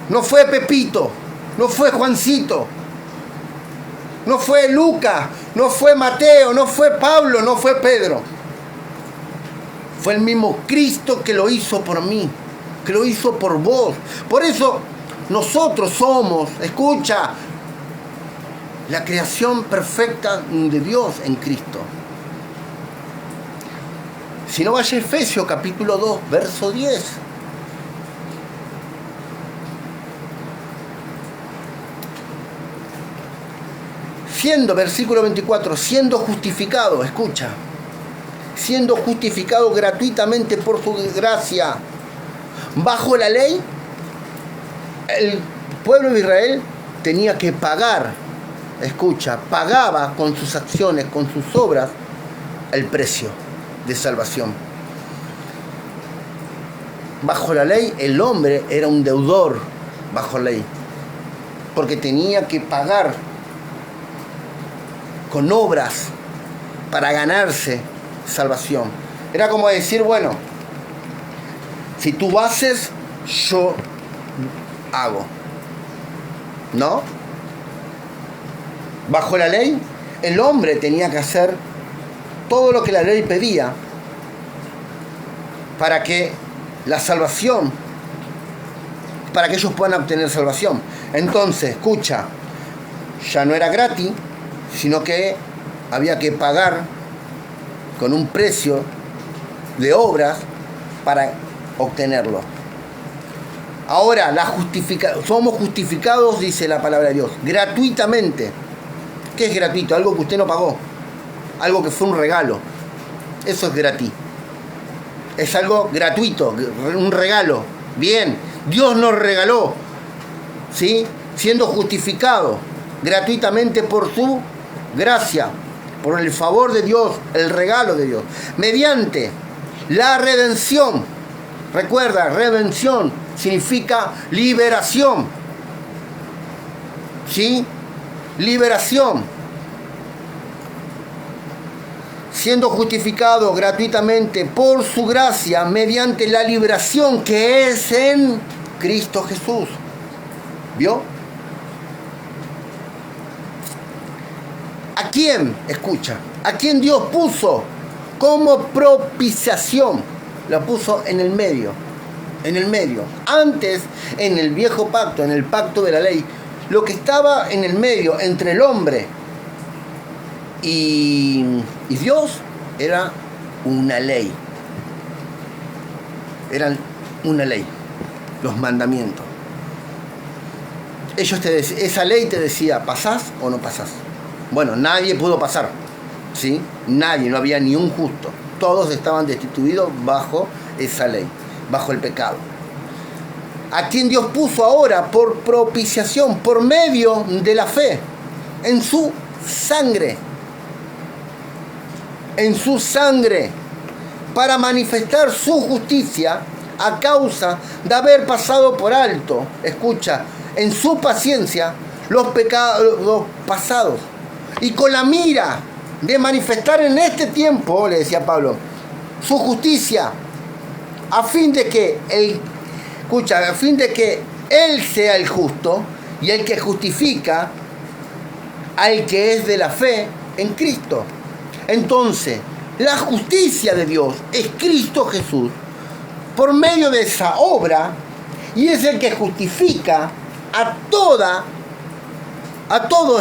No fue Pepito. No fue Juancito. No fue Lucas. No fue Mateo. No fue Pablo. No fue Pedro. Fue el mismo Cristo que lo hizo por mí. Que lo hizo por vos. Por eso nosotros somos, escucha, la creación perfecta de Dios en Cristo. Si no, vaya a Efesios capítulo 2, verso 10. Versículo 24, siendo justificado, escucha, siendo justificado gratuitamente por su gracia. Bajo la ley, el pueblo de Israel tenía que pagar, escucha, pagaba con sus acciones, con sus obras, el precio de salvación. Bajo la ley, el hombre era un deudor bajo ley, porque tenía que pagar con obras para ganarse salvación. Era como decir, bueno, si tú haces, yo hago. ¿No? Bajo la ley, el hombre tenía que hacer todo lo que la ley pedía para que la salvación, para que ellos puedan obtener salvación. Entonces, escucha, ya no era gratis, sino que había que pagar con un precio de obras para obtenerlo. Ahora, somos justificados, dice la palabra de Dios, gratuitamente. ¿Qué es gratuito? Algo que usted no pagó. Algo que fue un regalo. Eso es gratis. Es algo gratuito, un regalo. Bien, Dios nos regaló, ¿sí? Siendo justificado gratuitamente por su gracia, por el favor de Dios, el regalo de Dios, mediante la redención. Recuerda, redención significa liberación, ¿sí? Liberación. Siendo justificado gratuitamente por su gracia mediante la liberación que es en Cristo Jesús. ¿Vio? ¿A quién? Escucha. ¿A quién Dios puso como propiciación? La puso en el medio. En el medio. Antes, en el viejo pacto, en el pacto de la ley, lo que estaba en el medio entre el hombre y Dios era una ley. Eran una ley. Los mandamientos. Esa ley te decía, ¿pasás o no pasás? Bueno, nadie pudo pasar, ¿sí? Nadie, no había ni un justo. Todos estaban destituidos bajo esa ley, bajo el pecado. ¿A quién Dios puso ahora por propiciación, por medio de la fe, en su sangre? En su sangre, para manifestar su justicia a causa de haber pasado por alto, escucha, en su paciencia, los pecados pasados. Y con la mira de manifestar en este tiempo, le decía Pablo, su justicia, a fin de que Él sea el justo y el que justifica al que es de la fe en Cristo. Entonces, la justicia de Dios es Cristo Jesús por medio de esa obra, y es el que justifica a todos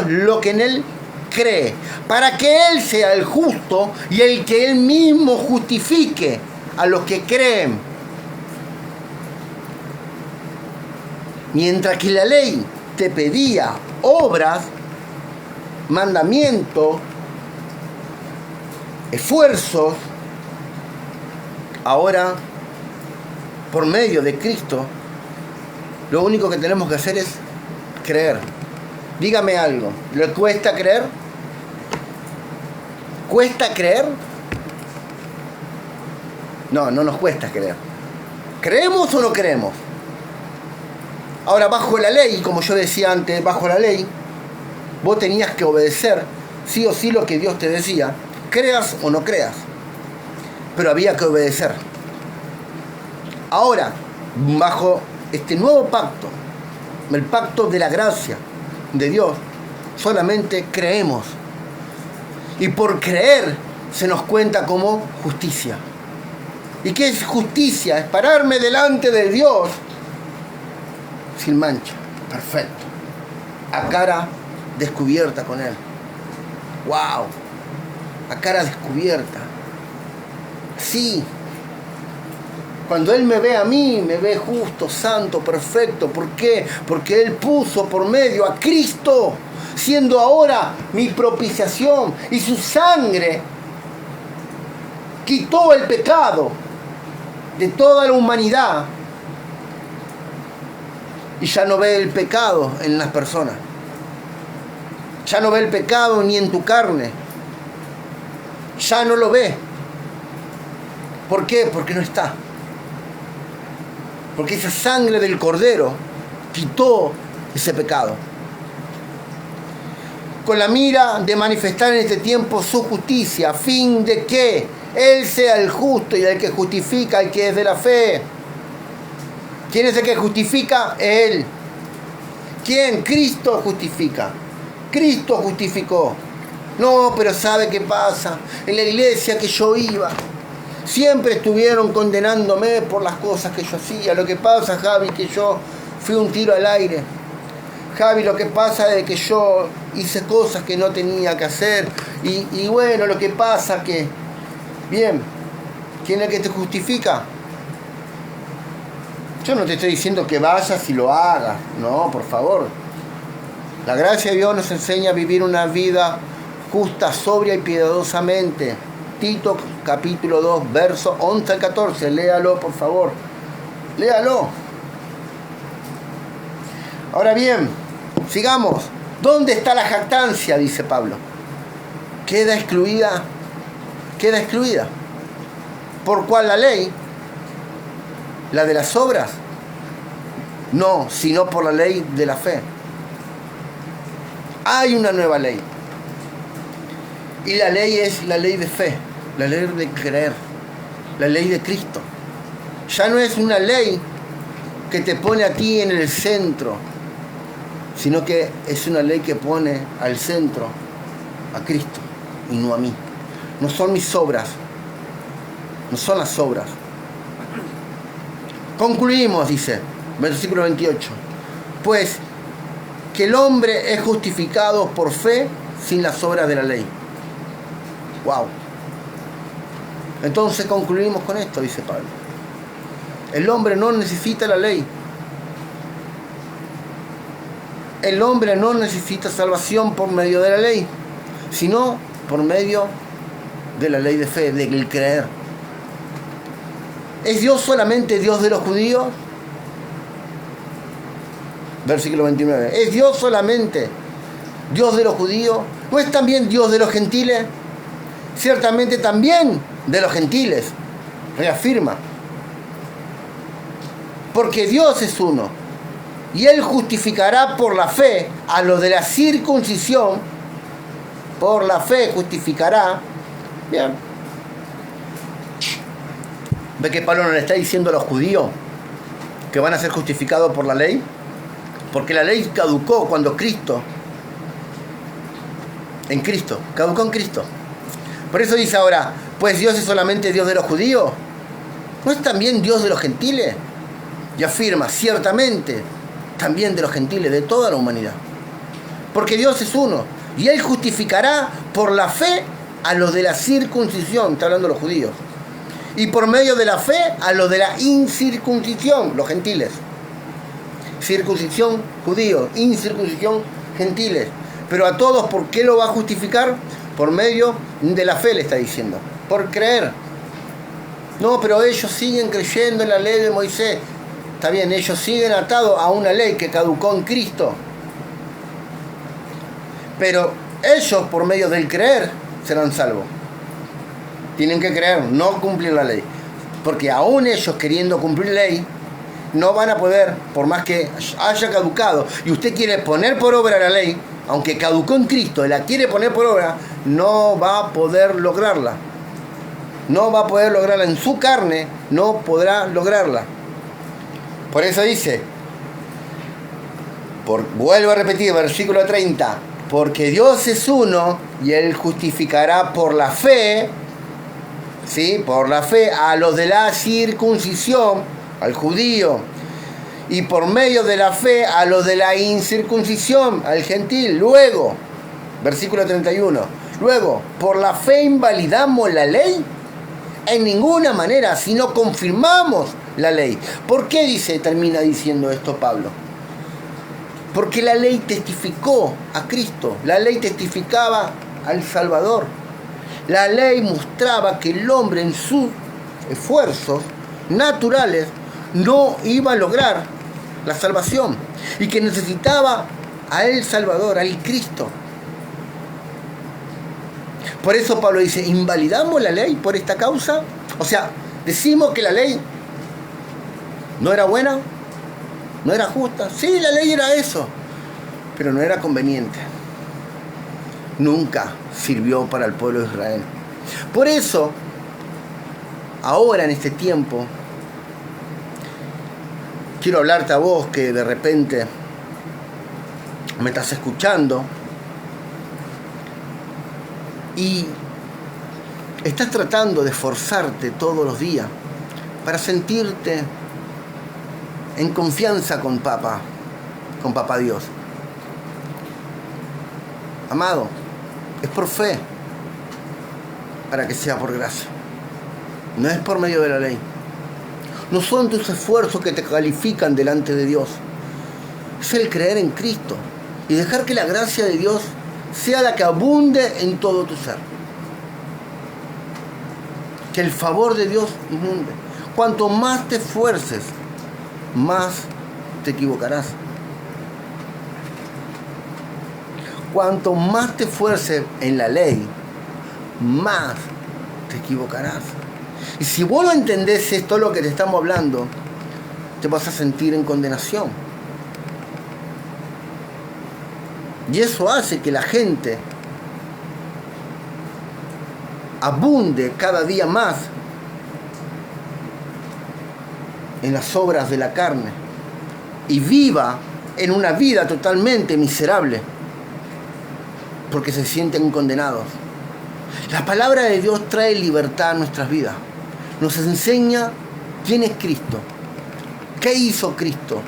los que en Él cree, para que Él sea el justo y el que Él mismo justifique a los que creen. Mientras que la ley te pedía obras, mandamientos, esfuerzos, ahora, por medio de Cristo, lo único que tenemos que hacer es creer. Dígame algo, ¿le cuesta creer? ¿Cuesta creer? No, no nos cuesta creer. ¿Creemos o no creemos? Ahora, bajo la ley, como yo decía antes, bajo la ley, vos tenías que obedecer sí o sí lo que Dios te decía, creas o no creas. Pero había que obedecer. Ahora, bajo este nuevo pacto, el pacto de la gracia de Dios, solamente creemos. Y por creer se nos cuenta como justicia. ¿Y qué es justicia? Es pararme delante de Dios sin mancha, perfecto, a cara descubierta con Él. ¡Wow! A cara descubierta. Sí. Cuando Él me ve a mí, me ve justo, santo, perfecto. ¿Por qué? Porque Él puso por medio a Cristo, siendo ahora mi propiciación, y su sangre quitó el pecado de toda la humanidad, y ya no ve el pecado en las personas, ya no ve el pecado ni en tu carne, ya no lo ve. ¿Por qué? Porque no está. Porque esa sangre del Cordero quitó ese pecado. Con la mira de manifestar en este tiempo su justicia, a fin de que Él sea el justo y el que justifica al que es de la fe. ¿Quién es el que justifica? Él. ¿Quién? Cristo justifica. Cristo justificó. No, pero ¿sabe qué pasa? En la iglesia que yo iba, siempre estuvieron condenándome por las cosas que yo hacía. Lo que pasa, Javi, que yo fui un tiro al aire. Javi, lo que pasa es que yo hice cosas que no tenía que hacer. Y bueno, lo que pasa que... Bien, ¿quién es el que te justifica? Yo no te estoy diciendo que vayas y lo hagas, no, por favor. La gracia de Dios nos enseña a vivir una vida justa, sobria y piadosamente. Tito capítulo 2, verso 11 al 14. Léalo, por favor. Léalo. Ahora bien, sigamos. ¿Dónde está la jactancia? Dice Pablo. Queda excluida. Queda excluida. ¿Por cuál la ley? ¿La de las obras? No, sino por la ley de la fe. Hay una nueva ley. Y la ley es la ley de fe, la ley de creer, la ley de Cristo. Ya no es una ley que te pone a ti en el centro, sino que es una ley que pone al centro a Cristo y no a mí. No son mis obras, no son las obras. Concluimos, dice, versículo 28. Pues que el hombre es justificado por fe sin las obras de la ley. Wow. Entonces concluimos con esto, dice Pablo. El hombre no necesita la ley. El hombre no necesita salvación por medio de la ley, sino por medio de la ley de fe, del creer. ¿Es Dios solamente Dios de los judíos? Versículo 29. ¿Es Dios solamente Dios de los judíos? ¿No es también Dios de los gentiles? Ciertamente también de los gentiles, reafirma. Porque Dios es uno, y Él justificará por la fe a los de la circuncisión. Por la fe justificará. Bien. ¿Ve que Pablo no le está diciendo a los judíos que van a ser justificados por la ley? Porque la ley caducó cuando Cristo, caducó en Cristo. Por eso dice ahora, pues Dios es solamente Dios de los judíos, ¿no es también Dios de los gentiles? Y afirma, ciertamente, también de los gentiles, de toda la humanidad. Porque Dios es uno, y Él justificará por la fe a los de la circuncisión, está hablando de los judíos, y por medio de la fe a los de la incircuncisión, los gentiles. Circuncisión, judíos, incircuncisión, gentiles. Pero a todos, ¿por qué lo va a justificar? Por medio de la fe, le está diciendo. Por creer. No, pero ellos siguen creyendo en la ley de Moisés. Está bien, ellos siguen atados a una ley que caducó en Cristo. Pero ellos, por medio del creer, serán salvos. Tienen que creer, no cumplir la ley. Porque aún ellos queriendo cumplir ley, no van a poder, por más que haya caducado, y usted quiere poner por obra la ley, aunque caducó en Cristo y la quiere poner por obra, no va a poder lograrla. No va a poder lograrla en su carne, no podrá lograrla. Por eso dice, vuelvo a repetir, versículo 30, porque Dios es uno y Él justificará por la fe, ¿sí? Por la fe a los de la circuncisión, al judío, y por medio de la fe a los de la incircuncisión, al gentil. Luego, versículo 31, luego, ¿por la fe invalidamos la ley? En ninguna manera, sino confirmamos la ley. ¿Por qué termina diciendo esto Pablo? Porque la ley testificó a Cristo, la ley testificaba al Salvador. La ley mostraba que el hombre en sus esfuerzos naturales no iba a lograr la salvación y que necesitaba a el Salvador, al Cristo. Por eso Pablo dice, ¿invalidamos la ley por esta causa? O sea, decimos que la ley no era buena, no era justa. Sí, la ley era eso, pero no era conveniente. Nunca sirvió para el pueblo de Israel. Por eso, ahora en este tiempo, quiero hablarte a vos que de repente me estás escuchando y estás tratando de esforzarte todos los días para sentirte en confianza con Papá Dios. Amado, es por fe para que sea por gracia. No es por medio de la ley. No son tus esfuerzos que te califican delante de Dios. Es el creer en Cristo y dejar que la gracia de Dios sea la que abunde en todo tu ser. Que el favor de Dios inunde. Cuanto más te esfuerces, más te equivocarás. Cuanto más te esfuerces en la ley, más te equivocarás. Y si vos no entendés esto, lo que te estamos hablando, te vas a sentir en condenación. Y eso hace que la gente abunde cada día más en las obras de la carne y viva en una vida totalmente miserable porque se sienten condenados. La palabra de Dios trae libertad a nuestras vidas. Nos enseña quién es Cristo, qué hizo Cristo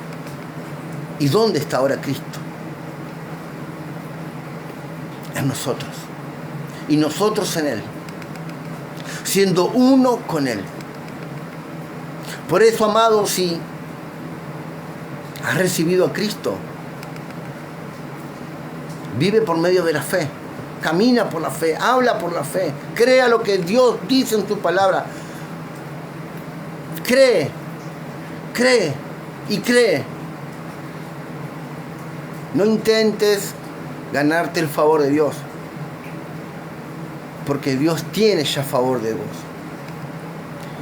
y dónde está ahora Cristo. En nosotros y nosotros en Él, siendo uno con Él. Por eso, amado, si has recibido a Cristo, vive por medio de la fe, camina por la fe, habla por la fe, crea lo que Dios dice en su palabra. Cree y cree. No intentes ganarte el favor de Dios, porque Dios tiene ya favor de vos.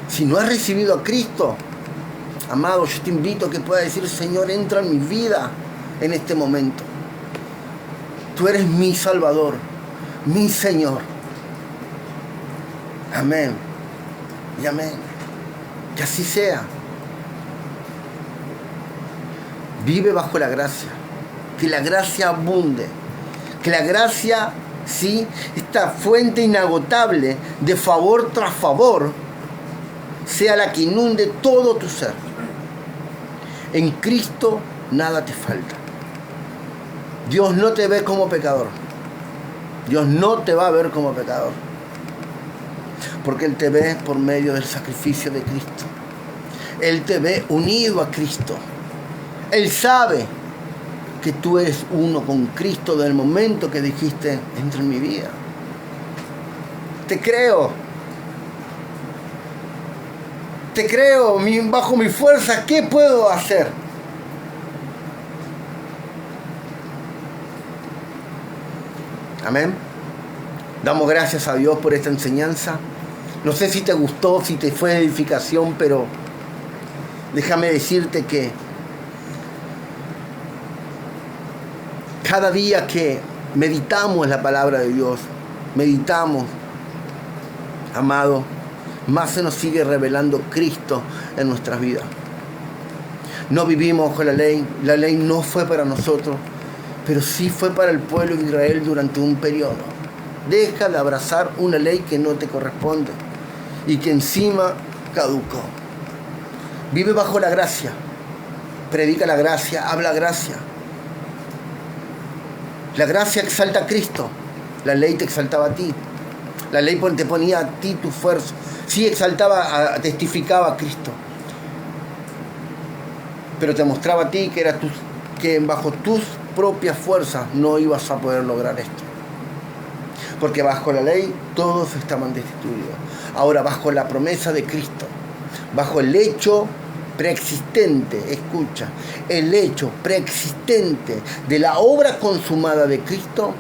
Si no has recibido a Cristo, amado, yo te invito a que puedas decir: Señor, entra en mi vida en este momento. Tú eres mi Salvador, mi Señor. Amén y amén. Que así sea. Vive bajo la gracia. Que la gracia abunde. Que la gracia, sí, esta fuente inagotable de favor tras favor, sea la que inunde todo tu ser. En Cristo nada te falta. Dios no te ve como pecador. Dios no te va a ver como pecador. Porque Él te ve por medio del sacrificio de Cristo. Él te ve unido a Cristo. Él sabe que tú eres uno con Cristo desde el momento que dijiste: entra en mi vida. Te creo. Te creo, bajo mi fuerza, ¿qué puedo hacer? Amén. Damos gracias a Dios por esta enseñanza. No sé si te gustó, si te fue de edificación, pero déjame decirte que cada día que meditamos la palabra de Dios, meditamos, amado, más se nos sigue revelando Cristo en nuestras vidas. No vivimos con la ley no fue para nosotros, pero sí fue para el pueblo de Israel durante un periodo. Deja de abrazar una ley que no te corresponde y que encima caducó. Vive bajo la gracia, predica la gracia, habla gracia. La gracia exalta a Cristo, la ley te exaltaba a ti. La ley te ponía a ti tu fuerza. Sí exaltaba, testificaba a Cristo, pero te mostraba a ti que bajo tus propias fuerzas no ibas a poder lograr esto. Porque bajo la ley todos estaban destituidos. Ahora, bajo la promesa de Cristo, bajo el hecho preexistente, escucha, el hecho preexistente de la obra consumada de Cristo,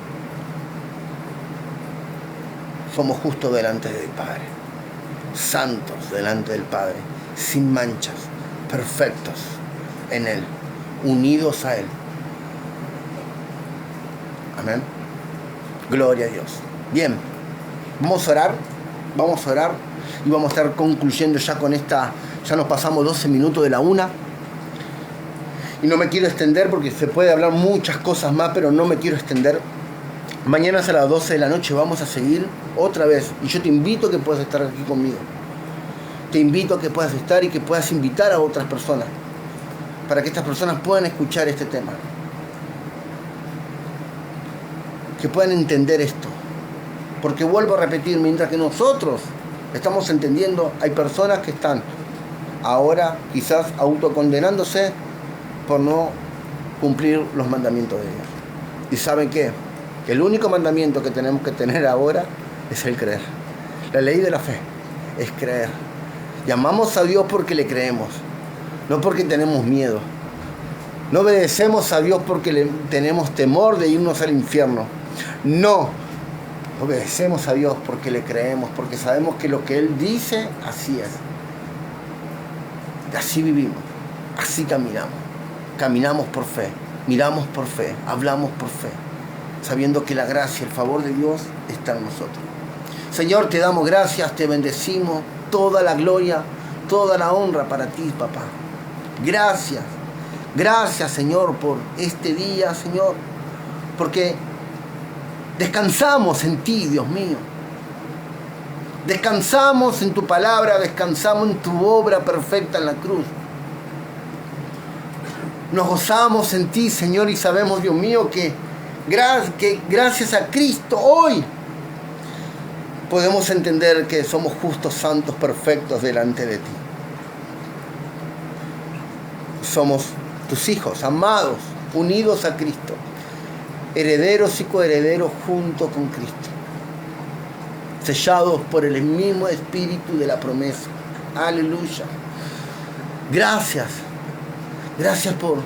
somos justos delante del Padre, santos delante del Padre, sin manchas, perfectos en Él, unidos a Él. Amén. Gloria a Dios. Bien, vamos a orar y vamos a estar concluyendo ya con esta. Ya nos pasamos 12 minutos de la 1 y no me quiero extender porque se puede hablar muchas cosas más, pero no me quiero extender. Mañana a las 12 de la noche vamos a seguir otra vez y yo te invito a que puedas estar aquí conmigo. Te invito a que puedas estar y que puedas invitar a otras personas para que estas personas puedan escuchar este tema, que puedan entender esto. Porque vuelvo a repetir, mientras que nosotros estamos entendiendo, hay personas que están ahora quizás autocondenándose por no cumplir los mandamientos de Dios. ¿Y saben qué? El único mandamiento que tenemos que tener ahora es el creer. La ley de la fe es creer. Llamamos a Dios porque le creemos, no porque tenemos miedo. No obedecemos a Dios porque tenemos temor de irnos al infierno. No, obedecemos a Dios porque le creemos, porque sabemos que lo que Él dice, así es. Así vivimos, así caminamos. Caminamos por fe, miramos por fe, hablamos por fe, sabiendo que la gracia, el favor de Dios está en nosotros. Señor, te damos gracias, te bendecimos, toda la gloria, toda la honra para ti, papá. Gracias, gracias, Señor, por este día, Señor, porque descansamos en ti, Dios mío. Descansamos en tu palabra, descansamos en tu obra perfecta en la cruz. Nos gozamos en ti, Señor, y sabemos, Dios mío, que gracias a Cristo hoy podemos entender que somos justos, santos, perfectos delante de ti. Somos tus hijos, amados, unidos a Cristo, herederos y coherederos junto con Cristo, sellados por el mismo espíritu de la promesa. Aleluya. Gracias. Gracias por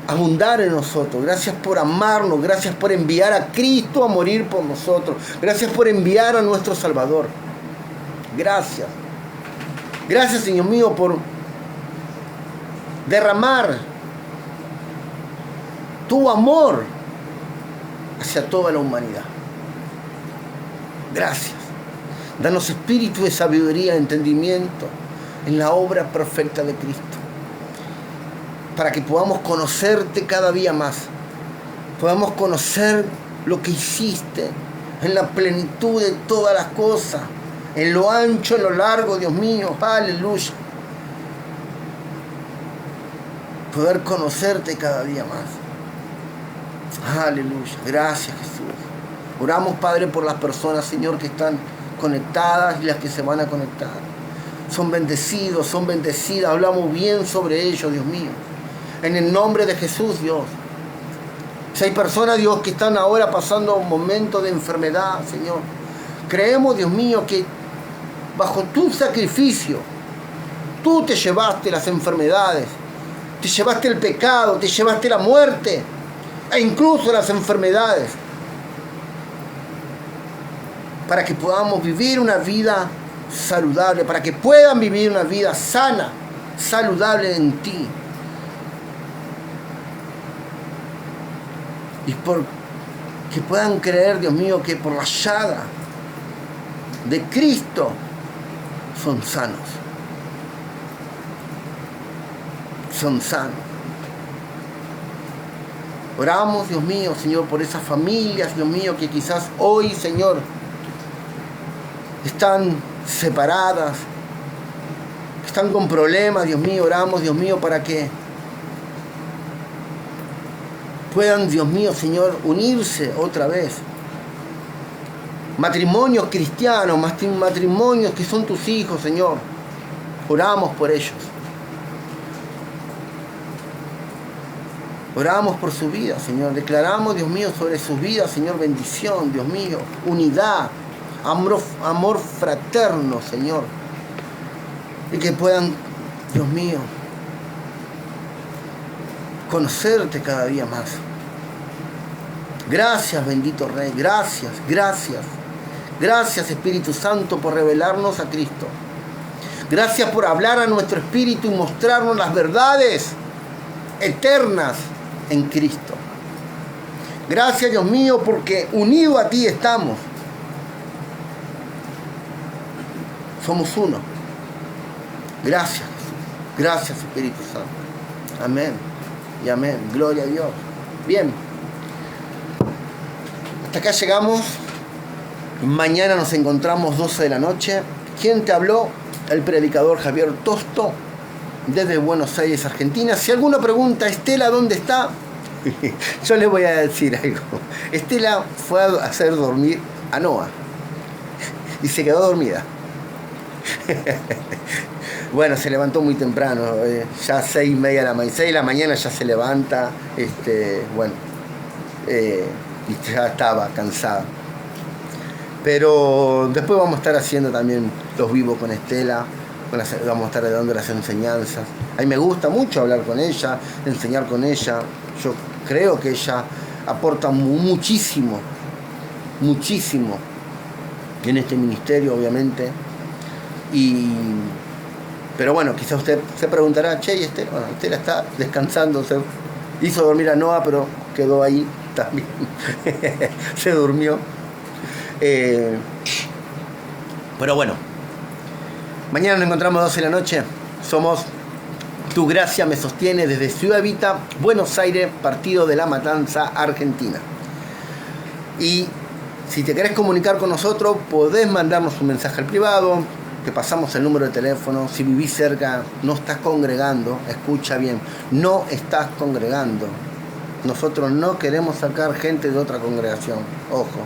abundar en nosotros. Gracias por amarnos. Gracias por enviar a Cristo a morir por nosotros. Gracias por enviar a nuestro Salvador. Gracias. Gracias, Señor mío, por derramar tu amor hacia toda la humanidad. Gracias. Danos espíritu de sabiduría, entendimiento en la obra perfecta de Cristo, para que podamos conocerte cada día más, podamos conocer lo que hiciste en la plenitud de todas las cosas, en lo ancho, en lo largo, Dios mío, aleluya. Poder conocerte cada día más. Aleluya. Gracias, Jesús. Oramos, Padre, por las personas, Señor, que están conectadas y las que se van a conectar. Son bendecidos, son bendecidas. Hablamos bien sobre ellos, Dios mío. En el nombre de Jesús, Dios. Si hay personas, Dios, que están ahora pasando un momento de enfermedad, Señor, creemos, Dios mío, que bajo tu sacrificio, tú te llevaste las enfermedades, te llevaste el pecado, te llevaste la muerte, e incluso las enfermedades, para que podamos vivir una vida saludable, para que puedan vivir una vida sana, saludable en ti. Y por que puedan creer, Dios mío, que por la llaga de Cristo son sanos. Son sanos. Oramos, Dios mío, Señor, por esas familias, Dios mío, que quizás hoy, Señor, están separadas, están con problemas, Dios mío. Oramos, Dios mío, para que puedan, Dios mío, Señor, unirse otra vez. Matrimonios cristianos, matrimonios que son tus hijos, Señor. Oramos por ellos. Oramos por su vida, Señor. Declaramos, Dios mío, sobre sus vidas, Señor, bendición, Dios mío, unidad, amor fraterno, Señor. Y que puedan, Dios mío, conocerte cada día más. Gracias, bendito Rey. Gracias, gracias. Gracias, Espíritu Santo, por revelarnos a Cristo. Gracias por hablar a nuestro espíritu y mostrarnos las verdades eternas en Cristo. Gracias, Dios mío, porque unidos a ti estamos. Somos uno. Gracias, Jesús. Gracias, Espíritu Santo. Amén y amén. Gloria a Dios. Bien. Hasta acá llegamos. Mañana nos encontramos 12 de la noche. ¿Quién te habló? El predicador Javier Tosto, desde Buenos Aires, Argentina. Si alguna pregunta, Estela, ¿dónde está? Yo les voy a decir algo. Estela fue a hacer dormir a Noah y se quedó dormida. Bueno, se levantó muy temprano, ya 6:30 de la mañana, 6 de la mañana ya se levanta, bueno, y ya estaba cansada. Pero después vamos a estar haciendo también los vivos con Estela, vamos a estar dando las enseñanzas. A mí me gusta mucho hablar con ella, enseñar con ella. Yo creo que ella aporta muchísimo, muchísimo en este ministerio, obviamente. Pero bueno, quizá usted se preguntará, che, y Estela, bueno, Estela está descansando, se hizo dormir a Noah, pero quedó ahí también, se durmió. Pero bueno, mañana nos encontramos 12 de la noche. Somos Tu Gracia Me Sostiene desde Ciudad Evita, Buenos Aires, partido de La Matanza, Argentina. Y si te querés comunicar con nosotros, podés mandarnos un mensaje al privado, te pasamos el número de teléfono. Si vivís cerca, no estás congregando, escucha bien, no estás congregando. Nosotros no queremos sacar gente de otra congregación, ojo.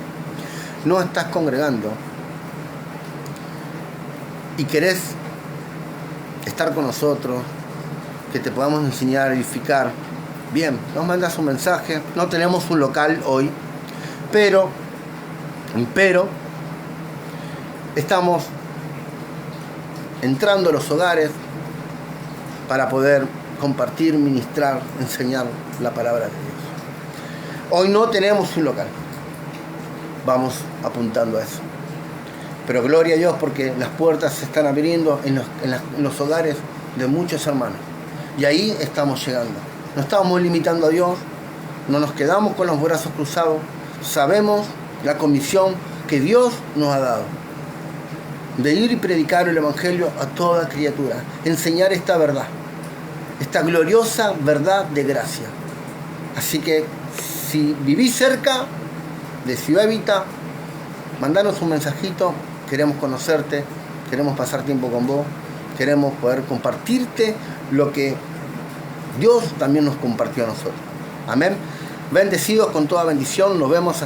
No estás congregando y querés estar con nosotros, que te podamos enseñar a edificar, bien, nos mandas un mensaje. No tenemos un local hoy, pero estamos entrando a los hogares para poder compartir, ministrar, enseñar la palabra de Dios. Hoy no tenemos un local, vamos apuntando a eso. Pero gloria a Dios, porque las puertas se están abriendo en los hogares de muchos hermanos. Y ahí estamos llegando. No estamos limitando a Dios, no nos quedamos con los brazos cruzados. Sabemos la comisión que Dios nos ha dado de ir y predicar el Evangelio a toda criatura. Enseñar esta verdad, esta gloriosa verdad de gracia. Así que si vivís cerca de Ciudad Evita, mandanos un mensajito. Queremos conocerte, queremos pasar tiempo con vos, queremos poder compartirte lo que Dios también nos compartió a nosotros. Amén. Bendecidos con toda bendición. Nos vemos hasta